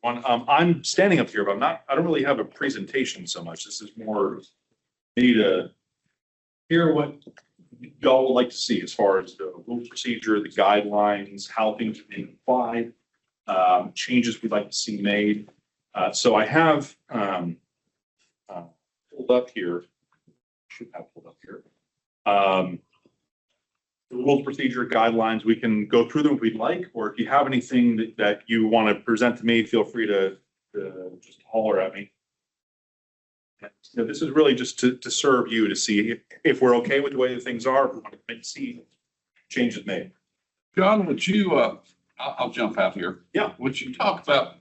One, I'm standing up here, but I don't really have a presentation so much. This is more me to hear what y'all would like to see as far as the rule procedure, the guidelines, how things are being applied, changes we'd like to see made. So I have pulled up here, should have pulled up here. The rules, procedure, guidelines, we can go through them if we'd like, or if you have anything that you want to present to me, feel free to just holler at me. So this is really just to serve you to see if we're okay with the way that things are, if we want to see changes made. John, would you, I'll jump out here. Yeah. Would you talk about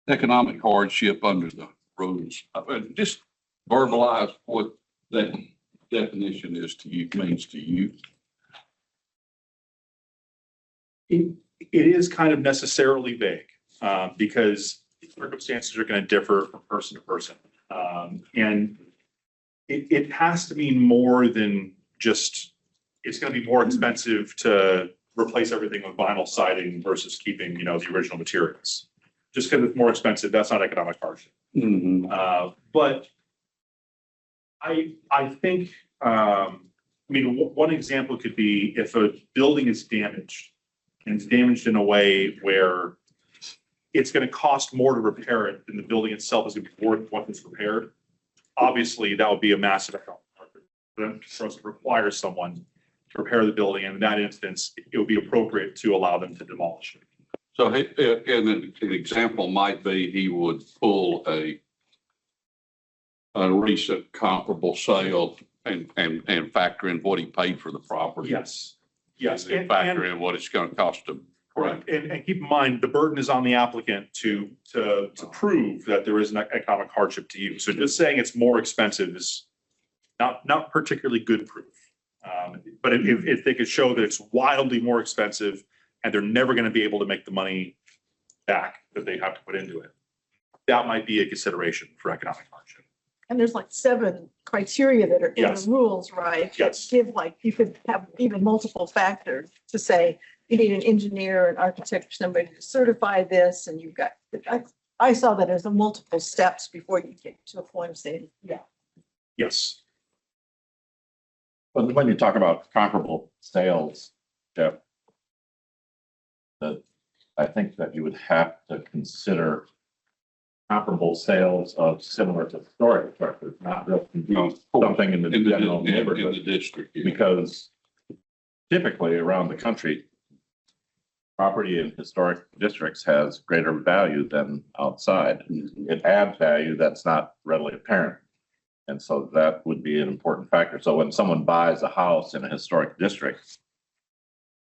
economic hardship under the rules? Just verbalize what that definition is to you, means to you. It is kind of necessarily vague because circumstances are going to differ from person to person. And it has to mean more than just, it's going to be more expensive to replace everything with vinyl siding versus keeping, the original materials. Just because it's more expensive, that's not economic hardship. But I think, one example could be if a building is damaged and it's damaged in a way where it's going to cost more to repair it than the building itself is going to be worth what it's repaired. Obviously, that would be a massive economic hardship for us to require someone to repair the building. And in that instance, it would be appropriate to allow them to demolish it. So an example might be he would pull a recent comparable sale and factor in what he paid for the property. Yes. And factor in what it's going to cost him. Correct. And keep in mind, the burden is on the applicant to prove that there is an economic hardship to you. So just saying it's more expensive is not particularly good proof. But if they could show that it's wildly more expensive and they're never going to be able to make the money back that they have to put into it, that might be a consideration for economic hardship. And there's like 7 criteria that are in Yes. the rules, right? Yes. You could have even multiple factors to say, you need an engineer, an architect, somebody to certify this, and you've got, I saw that as a multiple steps before you get to a point of saying, yeah. Yes. But when you talk about comparable sales, Jeff, I think that you would have to consider comparable sales of similar to historic structures, not just something in the general In the neighborhood, district. Yeah. because typically around the country, property in historic districts has greater value than outside. It adds value that's not readily apparent. And so that would be an important factor. So when someone buys a house in a historic district,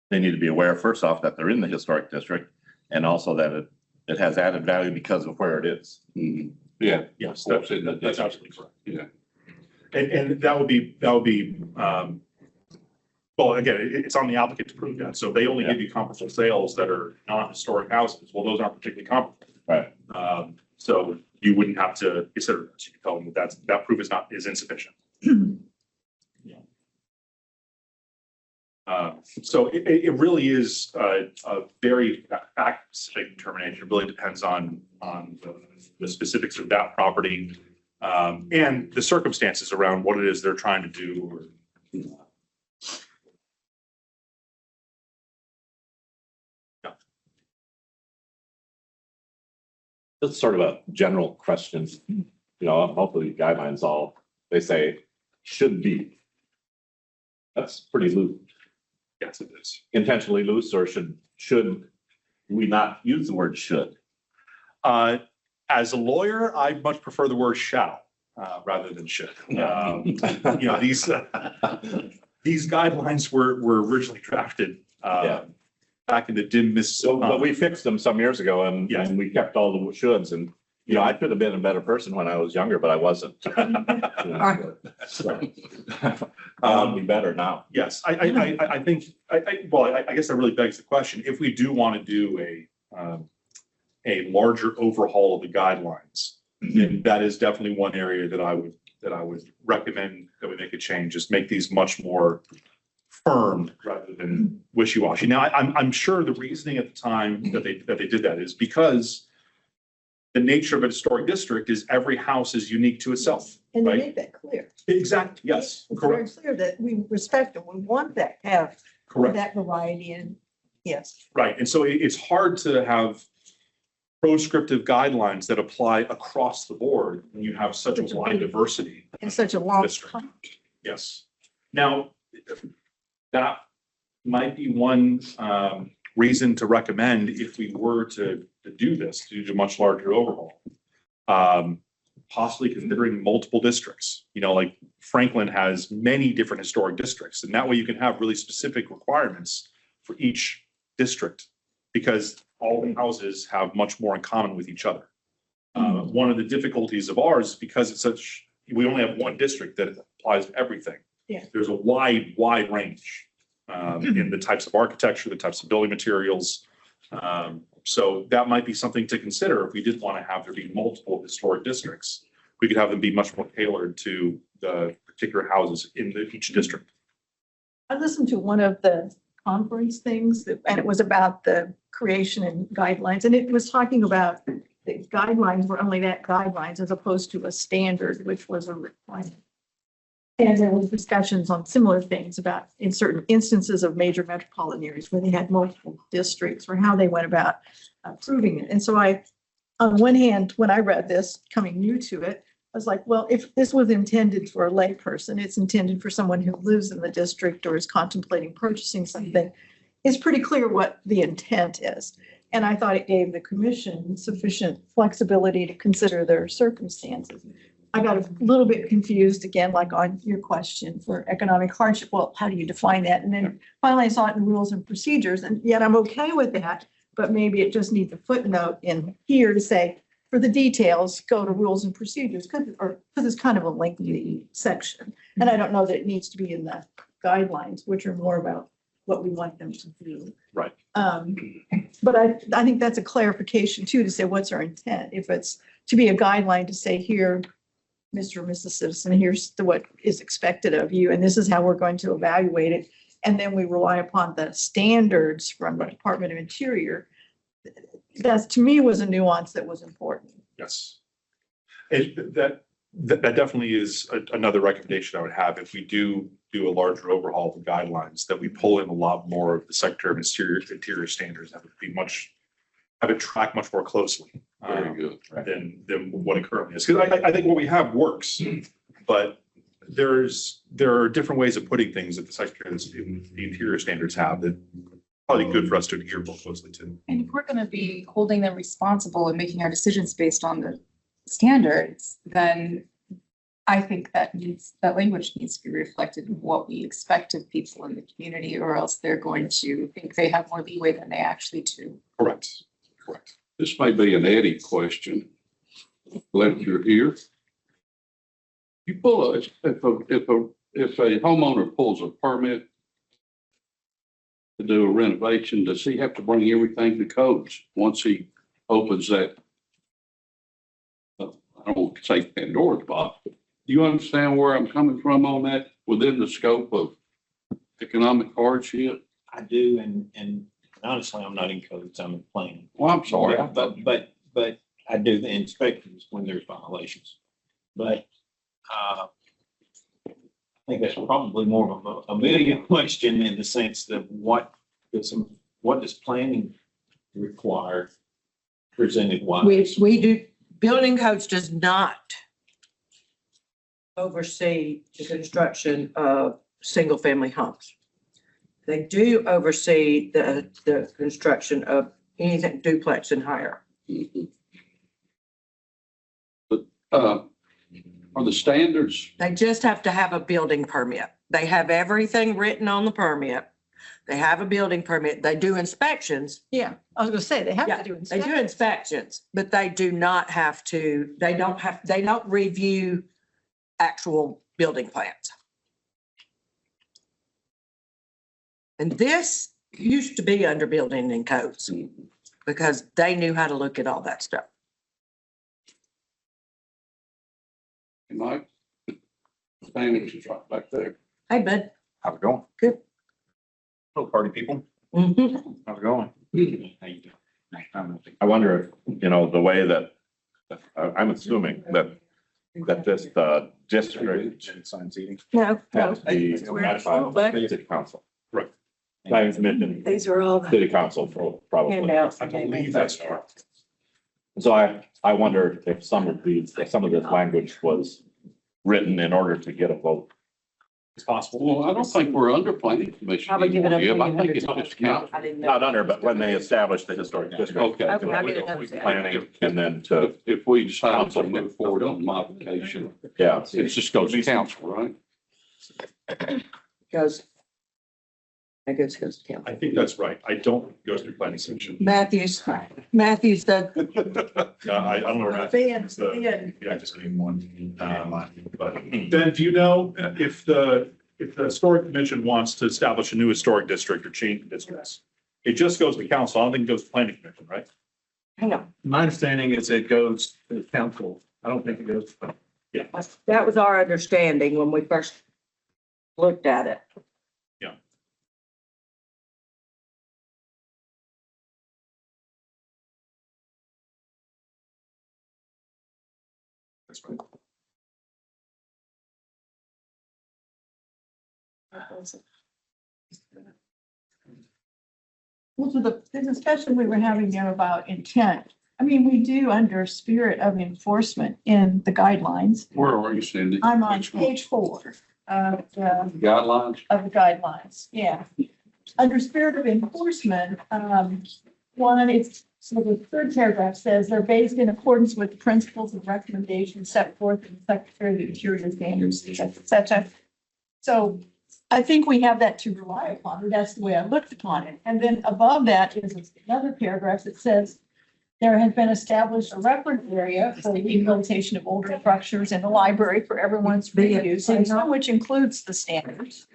they need to be aware, first off, that they're in the historic district, and also that it has added value because of where it is. Yeah. Yes. That's That's absolutely correct. Yeah. And that would be, well, again, it's on the applicant to prove that. So if they only give you comparable sales that are non-historic houses, well, those aren't particularly comparable. Right. So you wouldn't have to consider this. You can tell them that proof is insufficient. So it really is a very fact-specific determination. It really depends on the specifics of that property and the circumstances around what it is they're trying to do. It's sort of a general question, hopefully guidelines they say should be. That's pretty loose. Yes, it is. Intentionally loose, or should we not use the word should? As a lawyer, I much prefer the word shall rather than should. These guidelines were originally drafted back in the dim Mississippi. But we fixed them some years ago, and we kept all the shoulds. And I could have been a better person when I was younger, but I wasn't. I'll be better now. Yes, I think. I guess that really begs the question: if we do want to do a larger overhaul of the guidelines, then that is definitely one area that I would recommend that we make a change. Just make these much more firm rather than wishy-washy. Now, I'm sure the reasoning at the time that they did that is because the nature of a historic district is every house is unique to itself, And they right? make that clear. Exactly, yes, It's very correct, clear that we respect and we want that, have correct. that variety and, yes. Right, and so it's hard to have proscriptive guidelines that apply across the board when you have such a wide diversity. In such a long District. time. Yes. Now, that might be one reason to recommend if we were to do this, to do a much larger overhaul. Possibly considering multiple districts, you know, like Franklin has many different historic districts, and that way you can have really specific requirements for each district, because all the houses have much more in common with each other. One of the difficulties of ours is because it's such, we only have one district that applies to everything. Yeah. There's a wide range in the types of architecture, the types of building materials. So that might be something to consider if we did want to have there be multiple historic districts. We could have them be much more tailored to the particular houses in each district. I listened to one of the conference things and it was about the creation and guidelines. And it was talking about the guidelines were only that guidelines as opposed to a standard, which was a requirement. And there was discussions on similar things about in certain instances of major metropolitan areas where they had multiple districts or how they went about approving it. And so on one hand, when I read this, coming new to it, I was like, well, if this was intended for a layperson, it's intended for someone who lives in the district or is contemplating purchasing something. It's pretty clear what the intent is. And I thought it gave the commission sufficient flexibility to consider their circumstances. I got a little bit confused again, like on your question for economic hardship. Well, how do you define that? And then finally I saw it in rules and procedures, and yet I'm okay with that. But maybe it just needs a footnote in here to say, for the details, go to rules and procedures, because it's kind of a lengthy section. And I don't know that it needs to be in the guidelines, which are more about what we want them to do. Right. But I think that's a clarification too, to say what's our intent. If it's to be a guideline to say here, Mr. or Mrs. Citizen, here's what is expected of you, and this is how we're going to evaluate it. And then we rely upon the standards from the Department of Interior. That to me was a nuance that was important. Yes. That definitely is another recommendation I would have if we do a larger overhaul of the guidelines, that we pull in a lot more of the Secretary of Interior standards that would be have it track much more closely. Very good. Than what it currently is. Because I think what we have works, but there are different ways of putting things that the Secretary of the Interior standards have that probably good for us to adhere more closely to. And if we're gonna be holding them responsible and making our decisions based on the standards, then I think that language needs to be reflected in what we expect of people in the community, or else they're going to think they have more leeway than they actually do. Correct. This may be an Eddie question. Glad you're here. You pull if a homeowner pulls a permit to do a renovation, does he have to bring everything to codes once he opens that? I don't want to say Pandora's box, but do you understand where I'm coming from on that within the scope of economic hardship? I do, and honestly, I'm not in codes, I'm in planning. Well, I'm sorry. But I do the inspections when there's violations. But I think that's probably more of a million question in the sense that what does planning require presented wise? We do, building codes does not oversee the construction of single-family homes. They do oversee the construction of anything duplex and higher. But are the standards, They just have to have a building permit. They have everything written on the permit. They have a building permit. They do inspections. Yeah, I was gonna say, they have Yeah, to do They do inspections. inspections, but they do not have to, they don't review actual building plans. And this used to be under building and codes because they knew how to look at all that stuff. Mike? Standards is right back there. Hey, bud. How's it going? Good. Hello, party people. Mhm. How's it going? How you doing? I wonder if, the way that I'm assuming that this, district Sign seating. No, no. has to be ratified by the city council. Right. Planning commission, These are all the city council probably. handouts. I believe that's correct. So I wonder if some of this language was written in order to get a vote. It's possible. Well, I don't think we're under planning commission Probably give it anymore, up Jim. I think it's 100 just council. I didn't know. Not under, but when they established the historic district. Okay. Okay, I didn't know that. Planning and then to, If we decide to move forward on modification, yeah. it just goes to council, right? Goes. That goes to council. I think that's right. I don't think it goes through planning commission. Matthews said, Yeah, I don't know. Ben, Yeah, I just gave one. But then do you know if the historic commission wants to establish a new historic district or change the districts? It just goes to council. I don't think it goes to planning commission, right? Hang on. My understanding is it goes to council. I don't think it goes to. That was our understanding when we first looked at it. That's right. Well, to the discussion we were having there about intent, I mean, we do under spirit of enforcement in the guidelines. Where are you, Cindy? I'm on Which one? page 4 of the Guidelines? guidelines, yeah. Under spirit of enforcement, one, it's, so the third paragraph says they're based in accordance with the principles and recommendations set forth in the Secretary of the Interior standards, et cetera. So I think we have that to rely upon, or that's the way I looked upon it. And then above that is another paragraph that says there has been established a reference area for the rehabilitation of older structures in the library for everyone's reuse, and some which includes the standards.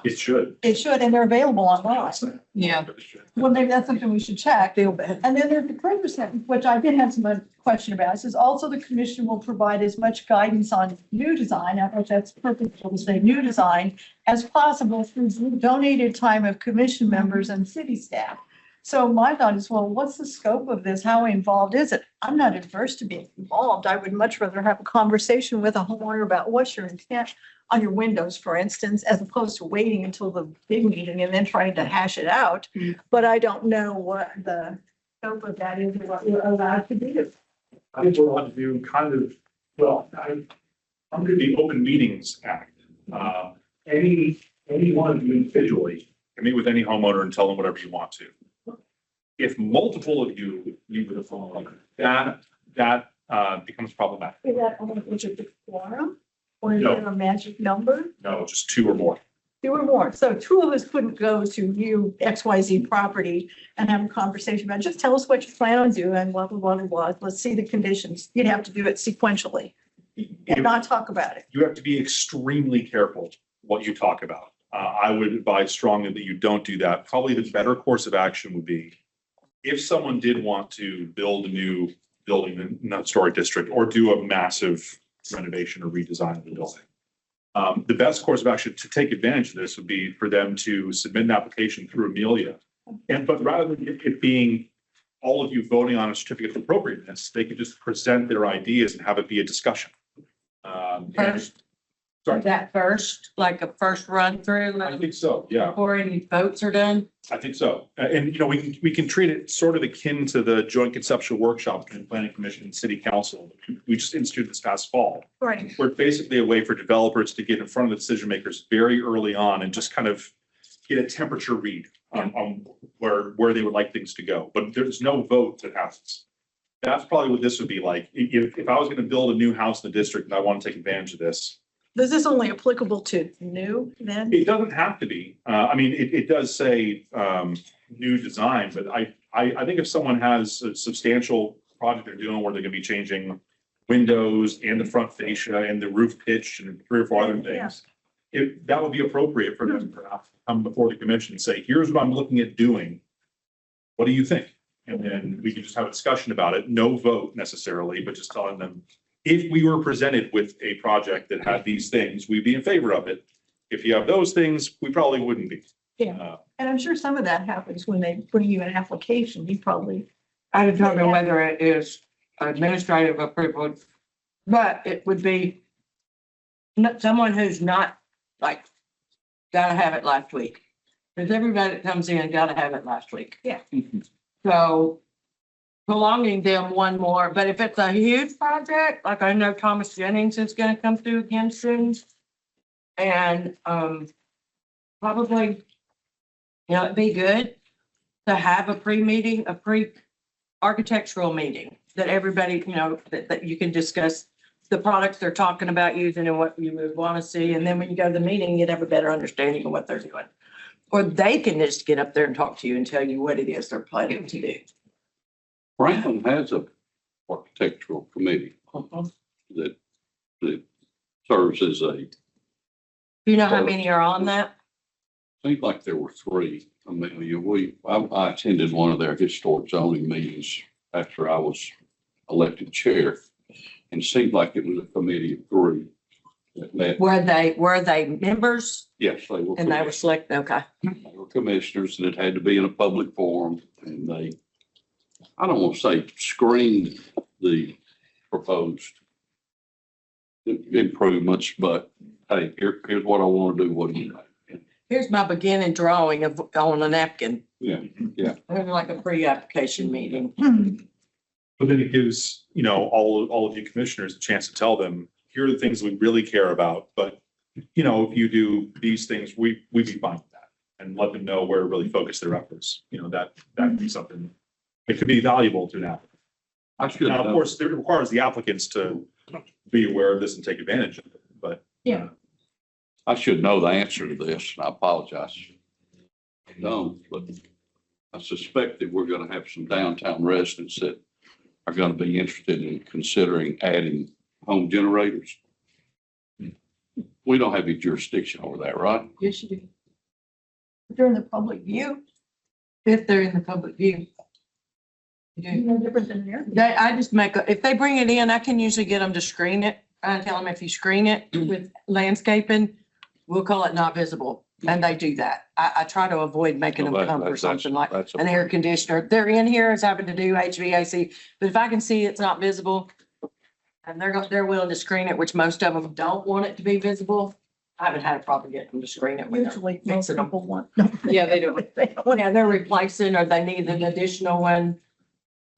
It should. It should, and they're available online. Yeah. Well, maybe that's something we should check. Feel bad. And then there's the further sentence, which I did have some question about. It says also the commission will provide as much guidance on new design, I thought that's purposeful to say new design, as possible through donated time of commission members and city staff. So my thought is, well, what's the scope of this? How involved is it? I'm not adverse to being involved. I would much rather have a conversation with a homeowner about what's your intent on your windows, for instance, as opposed to waiting until the big meeting and then trying to hash it out. But I don't know what the scope of that is, or what we're allowed to do. I think we're allowed to do kind of, well, under the Open Meetings Act, any one of you individually can meet with any homeowner and tell them whatever you want to. If multiple of you meet with a homeowner, that becomes problematic. Is that only the quorum? Or is No. there a magic number? No, just two or more. 2 or more. So 2 of us couldn't go to view XYZ property and have a conversation about, just tell us what you plan on doing, blah, blah, blah, blah, blah. Let's see the conditions. You'd have to do it sequentially and not talk about it. You have to be extremely careful what you talk about. I would advise strongly that you don't do that. Probably the better course of action would be if someone did want to build a new building in that historic district or do a massive renovation or redesign of the building. The best course of action to take advantage of this would be for them to submit an application through Amelia. But rather than it being all of you voting on a certificate of appropriateness, they could just present their ideas and have it be a discussion. First, Sorry. that first, like a first run through I think so, yeah. before any votes are done. I think so. And, you know, we can treat it sort of akin to the joint conceptual workshop between planning commission and city council. We just instituted this past fall. Right. We're basically a way for developers to get in front of the decision makers very early on and just kind of get a temperature read on where they would like things to go. But there's no vote that happens. That's probably what this would be like. If I was going to build a new house in the district and I want to take advantage of this, Is this only applicable to new then? it doesn't have to be. I mean, it does say new design, but I think if someone has a substantial project they're doing where they're gonna be changing windows and the front fascia and the roof pitch and 3 or 4 other things, that would be appropriate for them to perhaps come before the commission and say, here's what I'm looking at doing. What do you think? And then we can just have a discussion about it. No vote necessarily, but just telling them, if we were presented with a project that had these things, we'd be in favor of it. If you have those things, we probably wouldn't be. Yeah. And I'm sure some of that happens when they bring you an application. You probably, I determine whether it is administrative approval. But it would be someone who's not like, gotta have it last week. Because everybody that comes in gotta have it last week. Yeah. So prolonging them one more, but if it's a huge project, like I know Thomas Jennings is gonna come through again soon. And, probably, it'd be good to have a pre-meeting, a pre-architectural meeting that everybody, that you can discuss the products they're talking about using and what you would want to see. And then when you go to the meeting, you'd have a better understanding of what they're doing. Or they can just get up there and talk to you and tell you what it is they're planning to do. Franklin has a architectural committee that serves as a, You know how many are on that? seemed like there were three. I mean, I attended one of their historic zoning meetings after I was elected chair. And it seemed like it was a committee of three that met. Were they members Yes, they were. and they were selected? Okay. They were commissioners and it had to be in a public forum and they, I don't want to say screened the proposed improvements, but hey, here's what I want to do. What do you think? Here's my beginning drawing on a napkin. Yeah, Kind of like a pre-application meeting. But then it gives, all of you commissioners a chance to tell them, here are the things we really care about, but, if you do these things, we'd be fine with that. And let them know where to really focus their efforts, that'd be something, it could be valuable to an applicant. I should Now, of know. course, it requires the applicants to be aware of this and take advantage of it, but. Yeah. I should know the answer to this, and I apologize. I don't, but I suspect that we're gonna have some downtown residents that are gonna be interested in considering adding home generators. We don't have any jurisdiction over that, right? Yes, you do. They're in the public view. If they're in the public view. You do. No different than here. I just if they bring it in, I can usually get them to screen it. I tell them if you screen it with landscaping, we'll call it not visible. And they do that. I try to avoid making them come for something like an air conditioner. They're in here is having to do HVAC, but if I can see it's not visible and they're willing to screen it, which most of them don't want it to be visible. I haven't had a problem getting them to screen it. Usually most Mixing them. people want. Yeah, they do. They don't want Yeah, they're replacing or they need an additional one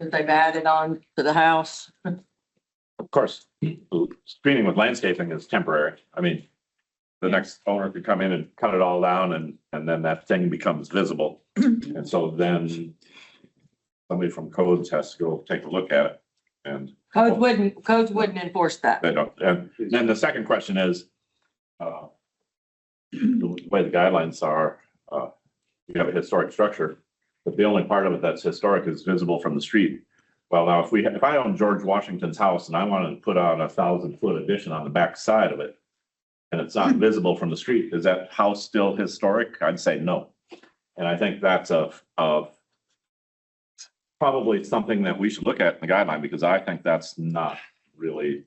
that they've added on to the house. Of course, screening with landscaping is temporary. I mean, the next owner could come in and cut it all down and then that thing becomes visible. And so then somebody from codes has to go take a look at it and Codes wouldn't enforce that. they don't. And then the second question is, the way the guidelines are, you have a historic structure, but the only part of it that's historic is visible from the street. Well, now if I own George Washington's house and I wanted to put on 1,000-foot addition on the back side of it, and it's not visible from the street, is that house still historic? I'd say no. And I think that's probably something that we should look at in the guideline, because I think that's not really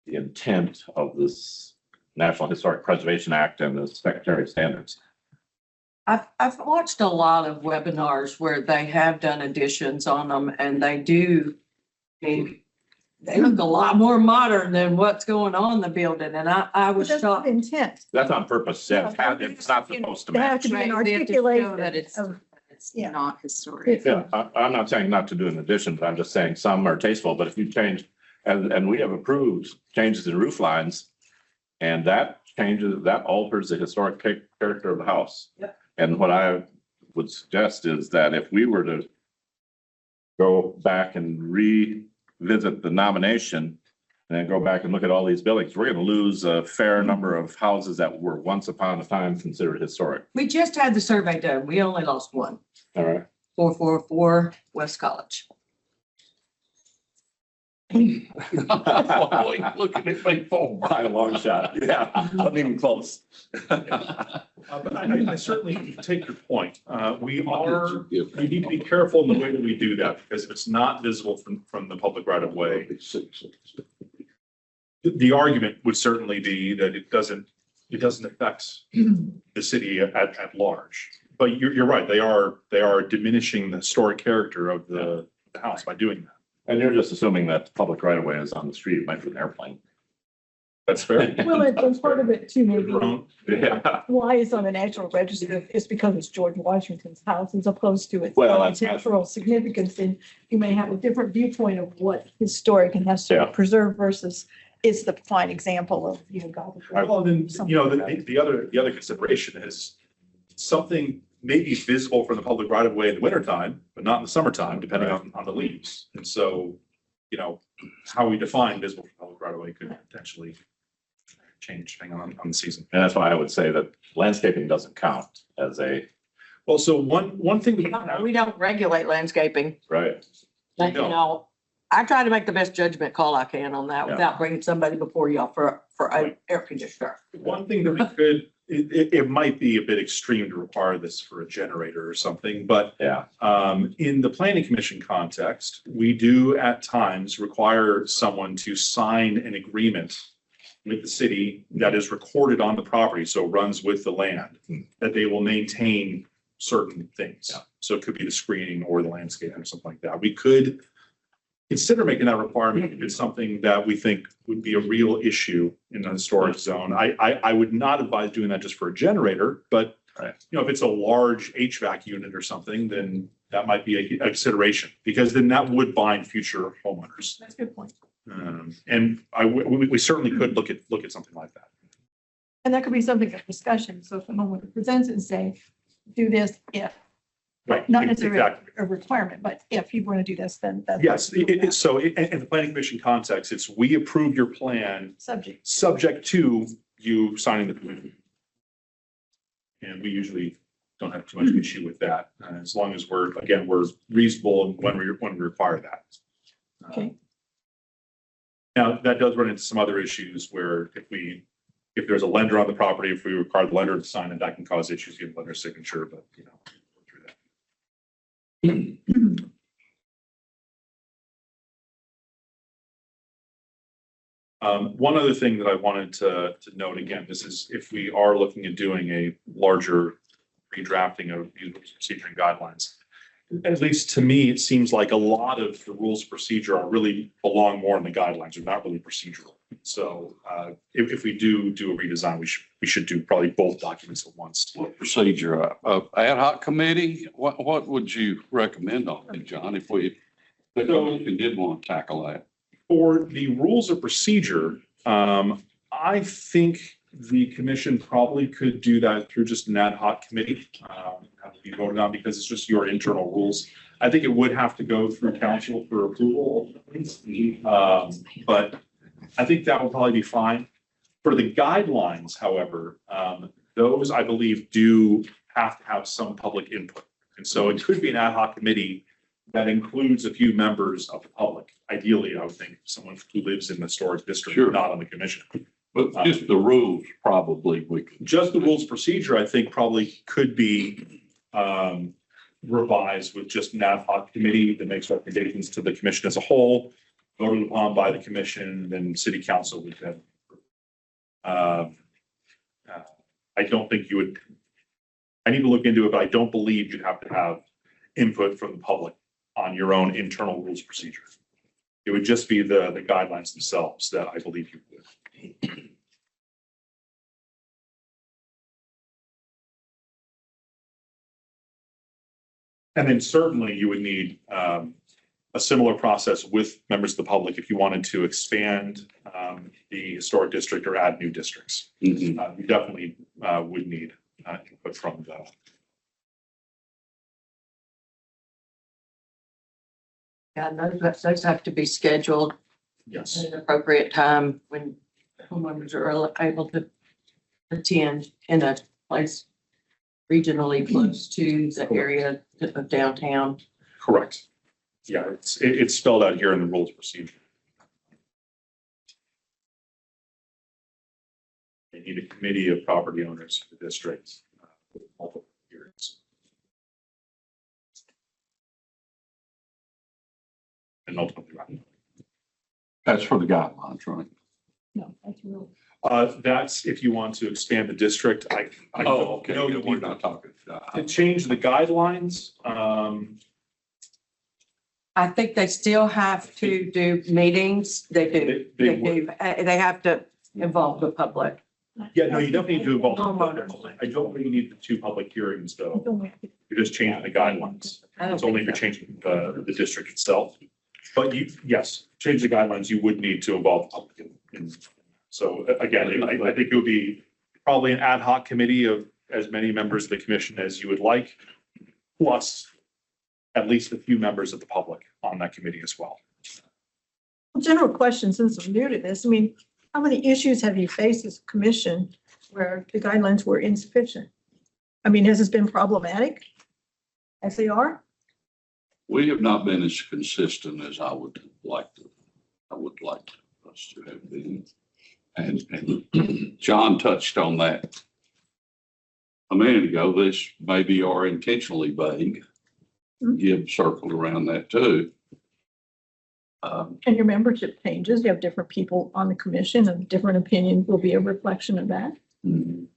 the intent of this National Historic Preservation Act and the Secretary of Standards. I've watched a lot of webinars where they have done additions on them and they look a lot more modern than what's going on in the building. And I was That's shocked. the intent. That's on purpose. Yeah, it's not supposed to They have match. to be an Right, they have to show articulation that it's of- yeah. not historic. Yeah, I'm not saying not to do an addition, but I'm just saying some are tasteful, but if you change, and we have approved changes in roof lines, and that alters the historic character of the house. Yep. And what I would suggest is that if we were to go back and revisit the nomination and then go back and look at all these buildings, we're gonna lose a fair number of houses that were once upon a time considered historic. We just had the survey done. We only lost one, All right. 444 West College. Looking at me for. By a long shot. Yeah, not even close. But I certainly take your point. We need to be careful in the way that we do that, because if it's not visible from the public right of way, the argument would certainly be that it doesn't affect the city at large. But you're right, they are diminishing the historic character of the house by doing that. And you're just assuming that the public right of way is on the street, it might be an airplane. That's fair. Well, and part of it too, maybe, Yeah. why it's on the National Register is because it's George Washington's house as opposed to its Well, that's- architectural significance. And you may have a different viewpoint of what historic and has to Yeah. be preserved versus is the fine example of, you know, Gothic. Well, then, the other consideration is something may be visible from the public right of way in the wintertime, but not in the summertime, depending on the leaves. And so, how we define visible from public right of way could potentially change depending on the season. And that's why I would say that landscaping doesn't count as a, Well, so one thing we We don't regulate landscaping. right? You know, I try to make the best judgment call I can on that Yeah. without bringing somebody before y'all for an air conditioner. One thing that we could, it might be a bit extreme to require this for a generator or something, but Yeah, in the planning commission context, we do at times require someone to sign an agreement with the city that is recorded on the property, so runs with the land, that they will maintain certain things. Yeah. So it could be the screening or the landscaping or something like that. We could consider making that requirement if it's something that we think would be a real issue in the historic zone. I would not advise doing that just for a generator, but Right. if it's a large HVAC unit or something, then that might be a consideration, because then that would bind future homeowners. That's a good point. And we certainly could look at something like that. And that could be something of discussion. So if someone presents it and say, do this if, Right. not necessarily Exactly. a requirement, but if you want to do this, then that's. Yes, so in the planning commission context, it's we approve your plan Subject. subject to you signing the plan. And we usually don't have too much issue with that, as long as we're reasonable when we require that. Okay. Now, that does run into some other issues where if there's a lender on the property, if we require the lender to sign it, that can cause issues getting lender's signature, but we're through that. One other thing that I wanted to note, again, this is if we are looking at doing a larger redrafting of the rules of procedure and guidelines. At least to me, it seems like a lot of the rules of procedure are really belong more in the guidelines, they're not really procedural. So if we do a redesign, we should do probably both documents at once. Procedure, ad hoc committee, what would you recommend on it, John, if we did want to tackle that? For the rules of procedure, I think the commission probably could do that through just an ad hoc committee. Have to be voted on because it's just your internal rules. I think it would have to go through council for approval. But I think that would probably be fine. For the guidelines, however, those I believe do have to have some public input. And so it could be an ad hoc committee that includes a few members of the public. Ideally, I would think someone who lives in the historic district, Sure. not on the commission. But just the rules, probably we could. Just the rules of procedure, I think probably could be revised with just an ad hoc committee that makes recommendations to the commission as a whole, voted upon by the commission, then city council would then. I don't think you would, I need to look into it, but I don't believe you'd have to have input from the public on your own internal rules of procedure. It would just be the guidelines themselves that I believe you would. And then certainly you would need a similar process with members of the public if you wanted to expand the historic district or add new districts. You definitely would need input from the. Yeah, those have to be scheduled Yes. at an appropriate time when homeowners are able to attend in a place regionally close to the area of downtown. Correct. Yeah, it's spelled out here in the rules of procedure. They need a committee of property owners for the district. With multiple hearings. And ultimately, right. That's for the guidelines, right? No, that's real. That's if you want to expand the district. I Oh, okay, know yeah, you we're need not talking. to change the guidelines. I think they still have to do meetings. They do. They They do. They have to involve the public. Yeah, no, you definitely need to involve. Homeowners. I don't think you need the 2 public hearings though. You're just changing the guidelines. I don't It's only if think you're so. changing the district itself. But yes, change the guidelines, you would need to involve the public in. So again, I think it would be probably an ad hoc committee of as many members of the commission as you would like, plus at least a few members of the public on that committee as well. General question, since I'm new to this, I mean, how many issues have you faced as a commission where the guidelines were insufficient? I mean, has this been problematic? As they are? We have not been as consistent as I would like us to have been. And John touched on that a minute ago. This maybe are intentionally vague. Give circled around that too. And your membership changes, you have different people on the commission and different opinions will be a reflection of that. So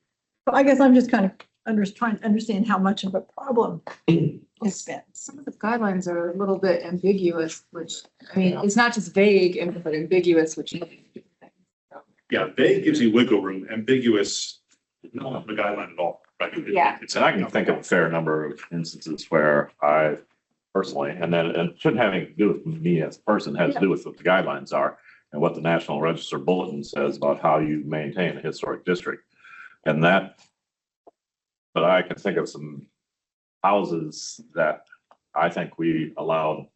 I guess I'm just kind of trying to understand how much of a problem it's been. Some of the guidelines are a little bit ambiguous, which, I mean, it's not just vague, but ambiguous, which. Yeah, vague gives you wiggle room, ambiguous, not the guideline at all. Right? Yeah. It's And I can think of a fair number of instances where I personally, and then it shouldn't have anything to do with me as a person, it has to do with what the guidelines are and what the National Register Bulletin says about how you maintain a historic district. And that, but I can think of some houses that I think we allowed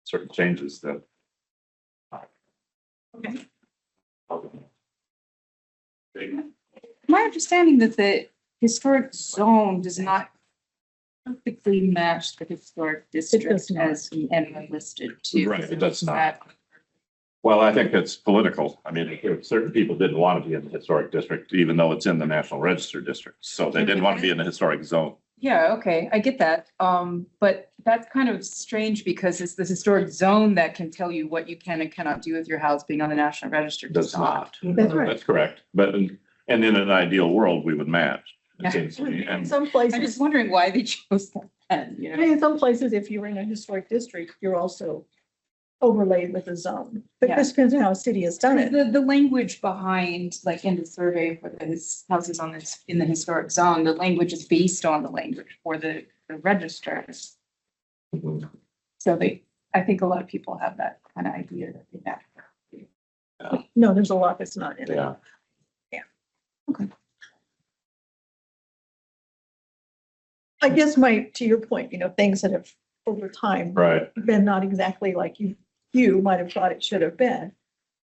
certain changes that. Okay. My understanding that the historic zone does not perfectly match the historic district not. as anyone listed too. Right, it does not. Well, I think it's political. I mean, if certain people didn't want to be in the historic district, even though it's in the National Register district. So they didn't want to be in the historic zone. Yeah, okay, I get that. But that's kind of strange because it's the historic zone that can tell you what you can and cannot do with your house being on the National Register. Does not. That's right. That's correct. But, and in an ideal world, we would match. Yeah. It seems to me. In And some I'm places, just wondering why they chose that pen, you I know? mean, in some places, if you're in a historic district, you're also overlaid with a zone. But it just depends on how a city has done it. The language behind, like in the survey for the houses on this, in the historic zone, the language is based on the language for the registers. So I think a lot of people have that kind of idea that they have. No, there's a lot that's not in it. yeah, I guess to your point, things that have over time right. been not exactly like you might have thought it should have been.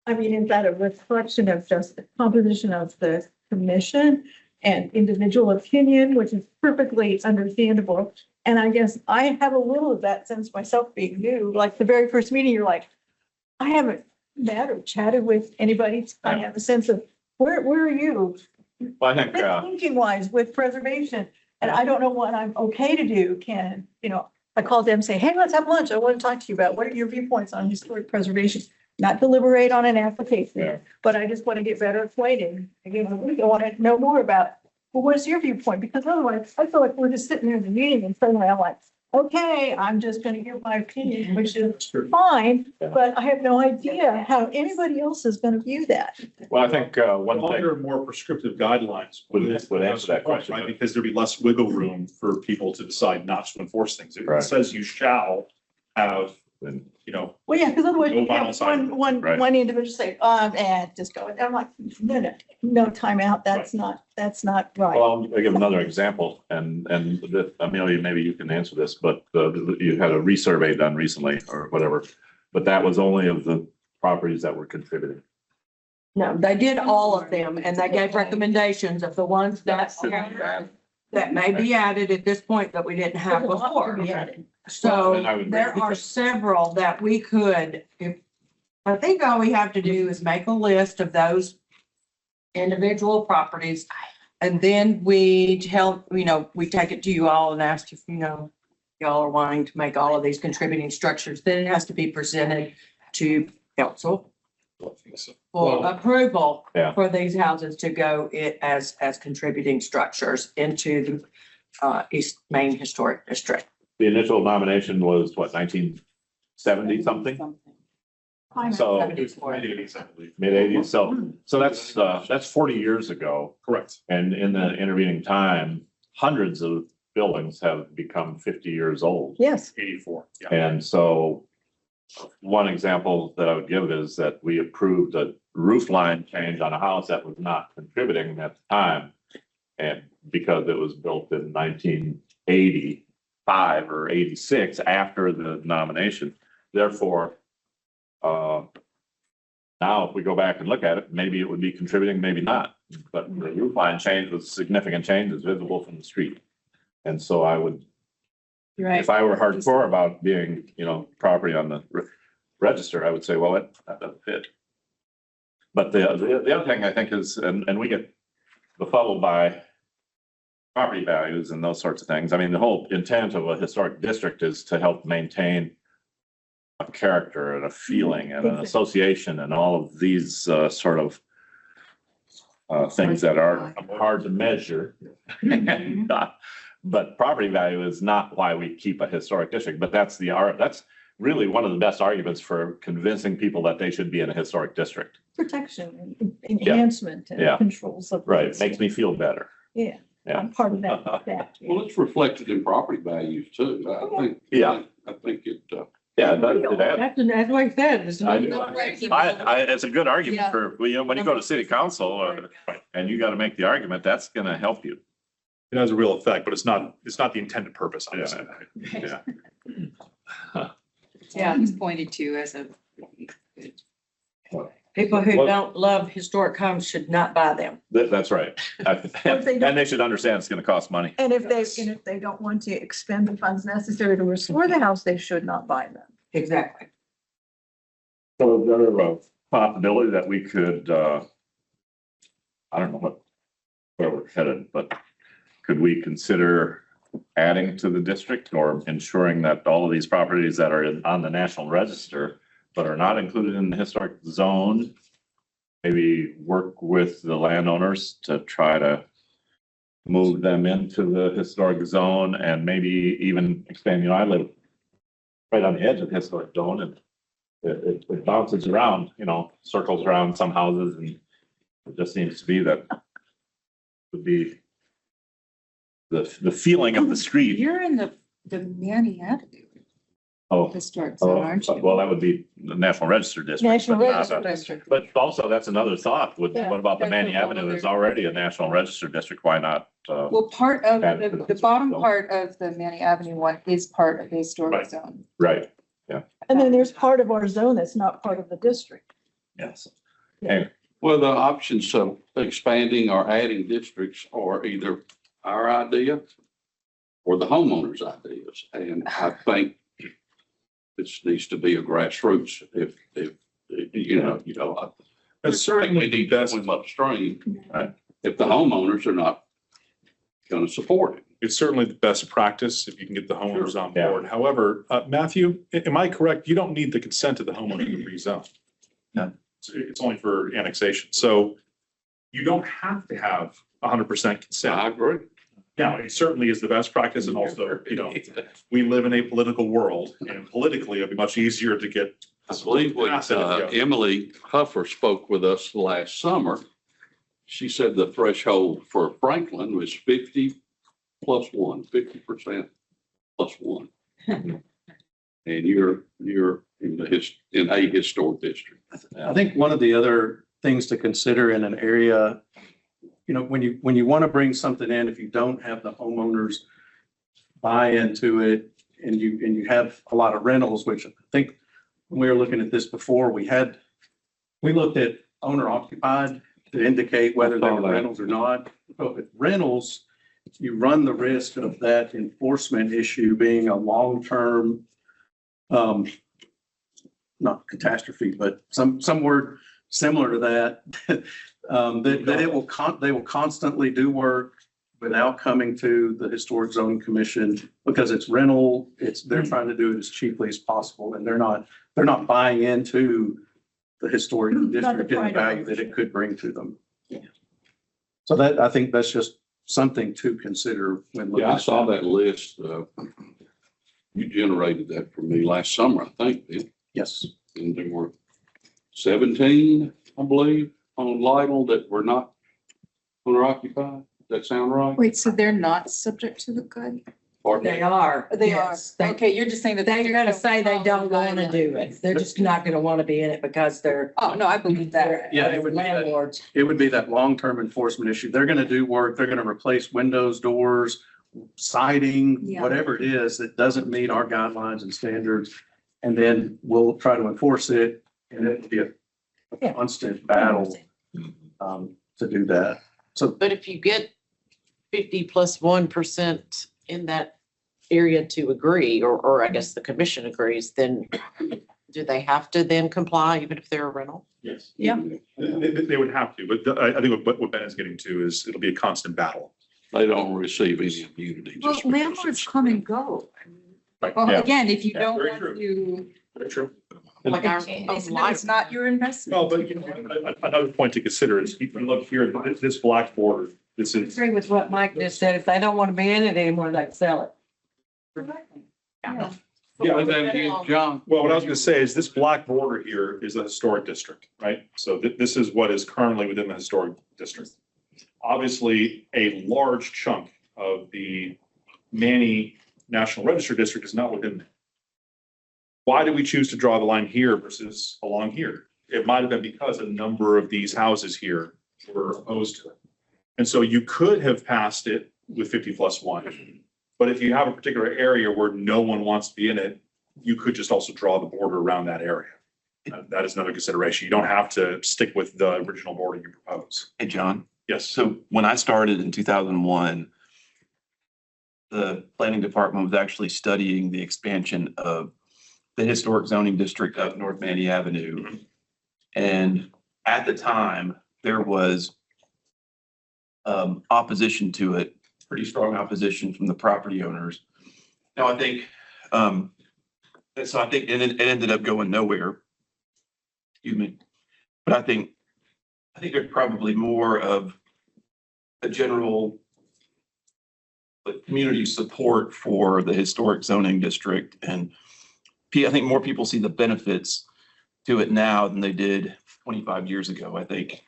I mean, is that a reflection of just the composition of the commission and individual opinion, which is perfectly understandable? And I guess I have a little of that sense myself being new, like the very first meeting, you're like, I haven't met or chatted with anybody. I have a sense of where are you? Well, I think, Thinking wise with preservation, and I don't know what I'm okay to do, Ken, I called them, say, hey, let's have lunch. I want to talk to you about what are your viewpoints on historic preservation? Not deliberate on an Yeah. application, but I just want to get better acquainted. Again, I want to know more about, well, what's your viewpoint? Because otherwise, I feel like we're just sitting there in the meeting and suddenly I'm like, okay, I'm just going to give my opinion, which is fine, Yeah. but I have no idea how anybody else is going to view that. well, I think one thing, Longer, more prescriptive guidelines. Would answer that question. Right, because there'd be less wiggle room for people to decide not to enforce things. If it Right. says you shall have, and Well, yeah, because otherwise No you vinyl have siding. Right. one individual say, and just go, and I'm like, no timeout. That's not right. well, I'll give another example and Amelia, maybe you can answer this, but you had a resurvey done recently or whatever. But that was only of the properties that were contributing. No, they did all of them and they gave recommendations of the ones that may be added at this point that we didn't have There's a lot to before. be added. So And I would there agree. are several that we could, I think all we have to do is make a list of those individual properties. And then we we take it to you all and ask if, y'all are wanting to make all of these contributing structures. Then it has to be presented to council for approval Yeah. for these houses to go as contributing structures into the East Main Historic District. The initial nomination was what, 19 70 something, so Mid-80s, I believe. mid 80s. So that's 40 years ago. Correct. And in the intervening time, hundreds of buildings have become 50 years old. Yes, 84, yeah. And so one example that I would give is that we approved a roof line change on a house that was not contributing at the time. And because it was built in 1985 or 86 after the nomination, therefore, now if we go back and look at it, maybe it would be contributing, maybe not. But the roof line change was significant change, is visible from the street. And so I would, Right. if I were hardcore about being, property on the register, I would say, well, that doesn't fit. But the other thing I think is, and we get befuddled by property values and those sorts of things. I mean, the whole intent of a historic district is to help maintain a character and a feeling and an association and all of these sort of things that are hard to measure. But property value is not why we keep a historic district, but that's really one of the best arguments for convincing people that they should be in a historic district. protection and enhancement and Yeah. controls of. Right, things. makes me feel better. Yeah, Yeah. I'm part of that. Well, it's reflected in property values too. I think. Yeah. I think it, Yeah, That's what I said. It's I not- it's a good argument Yeah. for, when you go to city council and you gotta make the argument, that's gonna help you. It has a real effect, but it's not the intended purpose, obviously. Yeah. Yeah, he's pointed to as a. People who Well- don't love historic homes should not buy them. That's right. if they don't- And they should understand it's gonna cost money. And if they don't want to expend the funds necessary to restore the house, they should not buy them. Exactly. So is there a possibility that we could, I don't know where we're headed, but could we consider adding to the district or ensuring that all of these properties that are on the National Register but are not included in the historic zone, maybe work with the landowners to try to move them into the historic zone and maybe even expand, I live right on the edge of the historic zone and it bounces around, circles around some houses and it just seems to be that would be the feeling of the street. You're in the Manny Avenue Oh, historic zone, aren't you? well, that would be the National Register District. National but not Register the- District. But also, that's another thought. What Yeah. about the That's Manny a whole Avenue is other- already a National Register District. Why not? Well, part of Add to the the bottom historic zone. part of the Manny Avenue one is part of the historic Right. zone. Right, And then there's part of our zone that's not part of the district. yes. well, the options of expanding or adding districts are either our idea or the homeowners' ideas. And I think this needs to be a grassroots if, That's certainly we the need to best, swim upstream. Right. If the homeowners are not going to support it. it's certainly the best practice if you can get the homeowners on Yeah. board. However, Matthew, am I correct? You don't need the consent of the homeowner to rezone. No. It's only for annexation. So you don't have to have 100% consent. I agree. Now, it certainly is the best practice and also, we live in a political world and politically it'd be much easier to get. I believe when Emily Huffer spoke with us last summer, she said the threshold for Franklin was 50% plus one. And you're in a historic district. I think one of the other things to consider in an area, when you want to bring something in, if you don't have the homeowners buy into it and you have a lot of rentals, which I think when we were looking at this before, we looked at owner occupied to indicate whether they were rentals or not. But with rentals, you run the risk of that enforcement issue being a long-term, not catastrophe, but some word similar to that, that they will constantly do work without coming to the Historic Zoning Commission because it's rental, they're trying to do it as cheaply as possible and they're not buying into the historic district and the value that it could bring to them. So I think that's just something to consider when looking. Yeah, I at saw that. that list. You generated that for me last summer, I think, Bill. Yes. And there were 17, I believe, on Lytle that were not owner occupied. Does that sound right? Wait, so they're not subject to the good? Pardon? They are. They are. Yes, They, Okay, you're just saying that. they're gonna say they don't follow wanna the do it. They're just not gonna wanna be in it because they're. Oh, no, I believe that. Yeah, it would be that. Landlords. It would be that long-term enforcement issue. They're gonna do work, they're gonna replace windows, doors, siding, Yeah. whatever it is that doesn't meet our guidelines and standards. And then we'll try to enforce it, and it'll be a Yeah. constant battle to do that. So But if you get 50+1% in that area to agree, or I guess the commission agrees, then do they have to then comply even if they're a rental? Yes. Yeah. They would have to, but I think what Ben is getting to is it'll be a constant battle. They don't receive any immunity. Well, just because landlords it's- come and go. Right, Well, yeah. again, if you Yeah, don't very want true. to, Very true. Like our it's not your investment. Well, but you know, another point to consider is if you look here, this black border, this is, Agree with what Mike just said. If they don't wanna be in it anymore, they sell it. Yeah. Yeah, but then again, John. well, what I was gonna say is this black border here is a historic district, right? So this is what is currently within the historic district. Obviously, a large chunk of the Manny National Register District is not within there. Why did we choose to draw the line here versus along here? It might have been because a number of these houses here were opposed to it. And so you could have passed it with 50+1. But if you have a particular area where no one wants to be in it, you could just also draw the border around that area. That is another consideration. You don't have to stick with the original border you propose. Hey, John. Yes. So when I started in 2001, the planning department was actually studying the expansion of the historic zoning district of North Manny Avenue. And at the time, there was opposition to it, pretty strong opposition from the property owners. Now, I think, so I think it ended up going nowhere. Excuse me. But I think there's probably more of a general community support for the historic zoning district. And I think more people see the benefits to it now than they did 25 years ago, I think.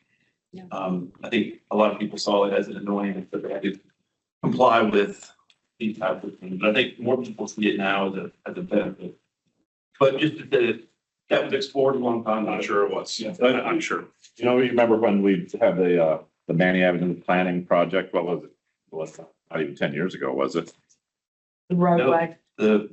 Yeah. I think a lot of people saw it as an annoyance that they had to comply with these types of things. But I think more people see it now as a benefit. But just that was explored a long time. I'm not sure it was. Yeah. I'm sure. You know, you remember when we had the Manny Avenue planning project? What was it? It was not even 10 years ago, was it? The roadway. The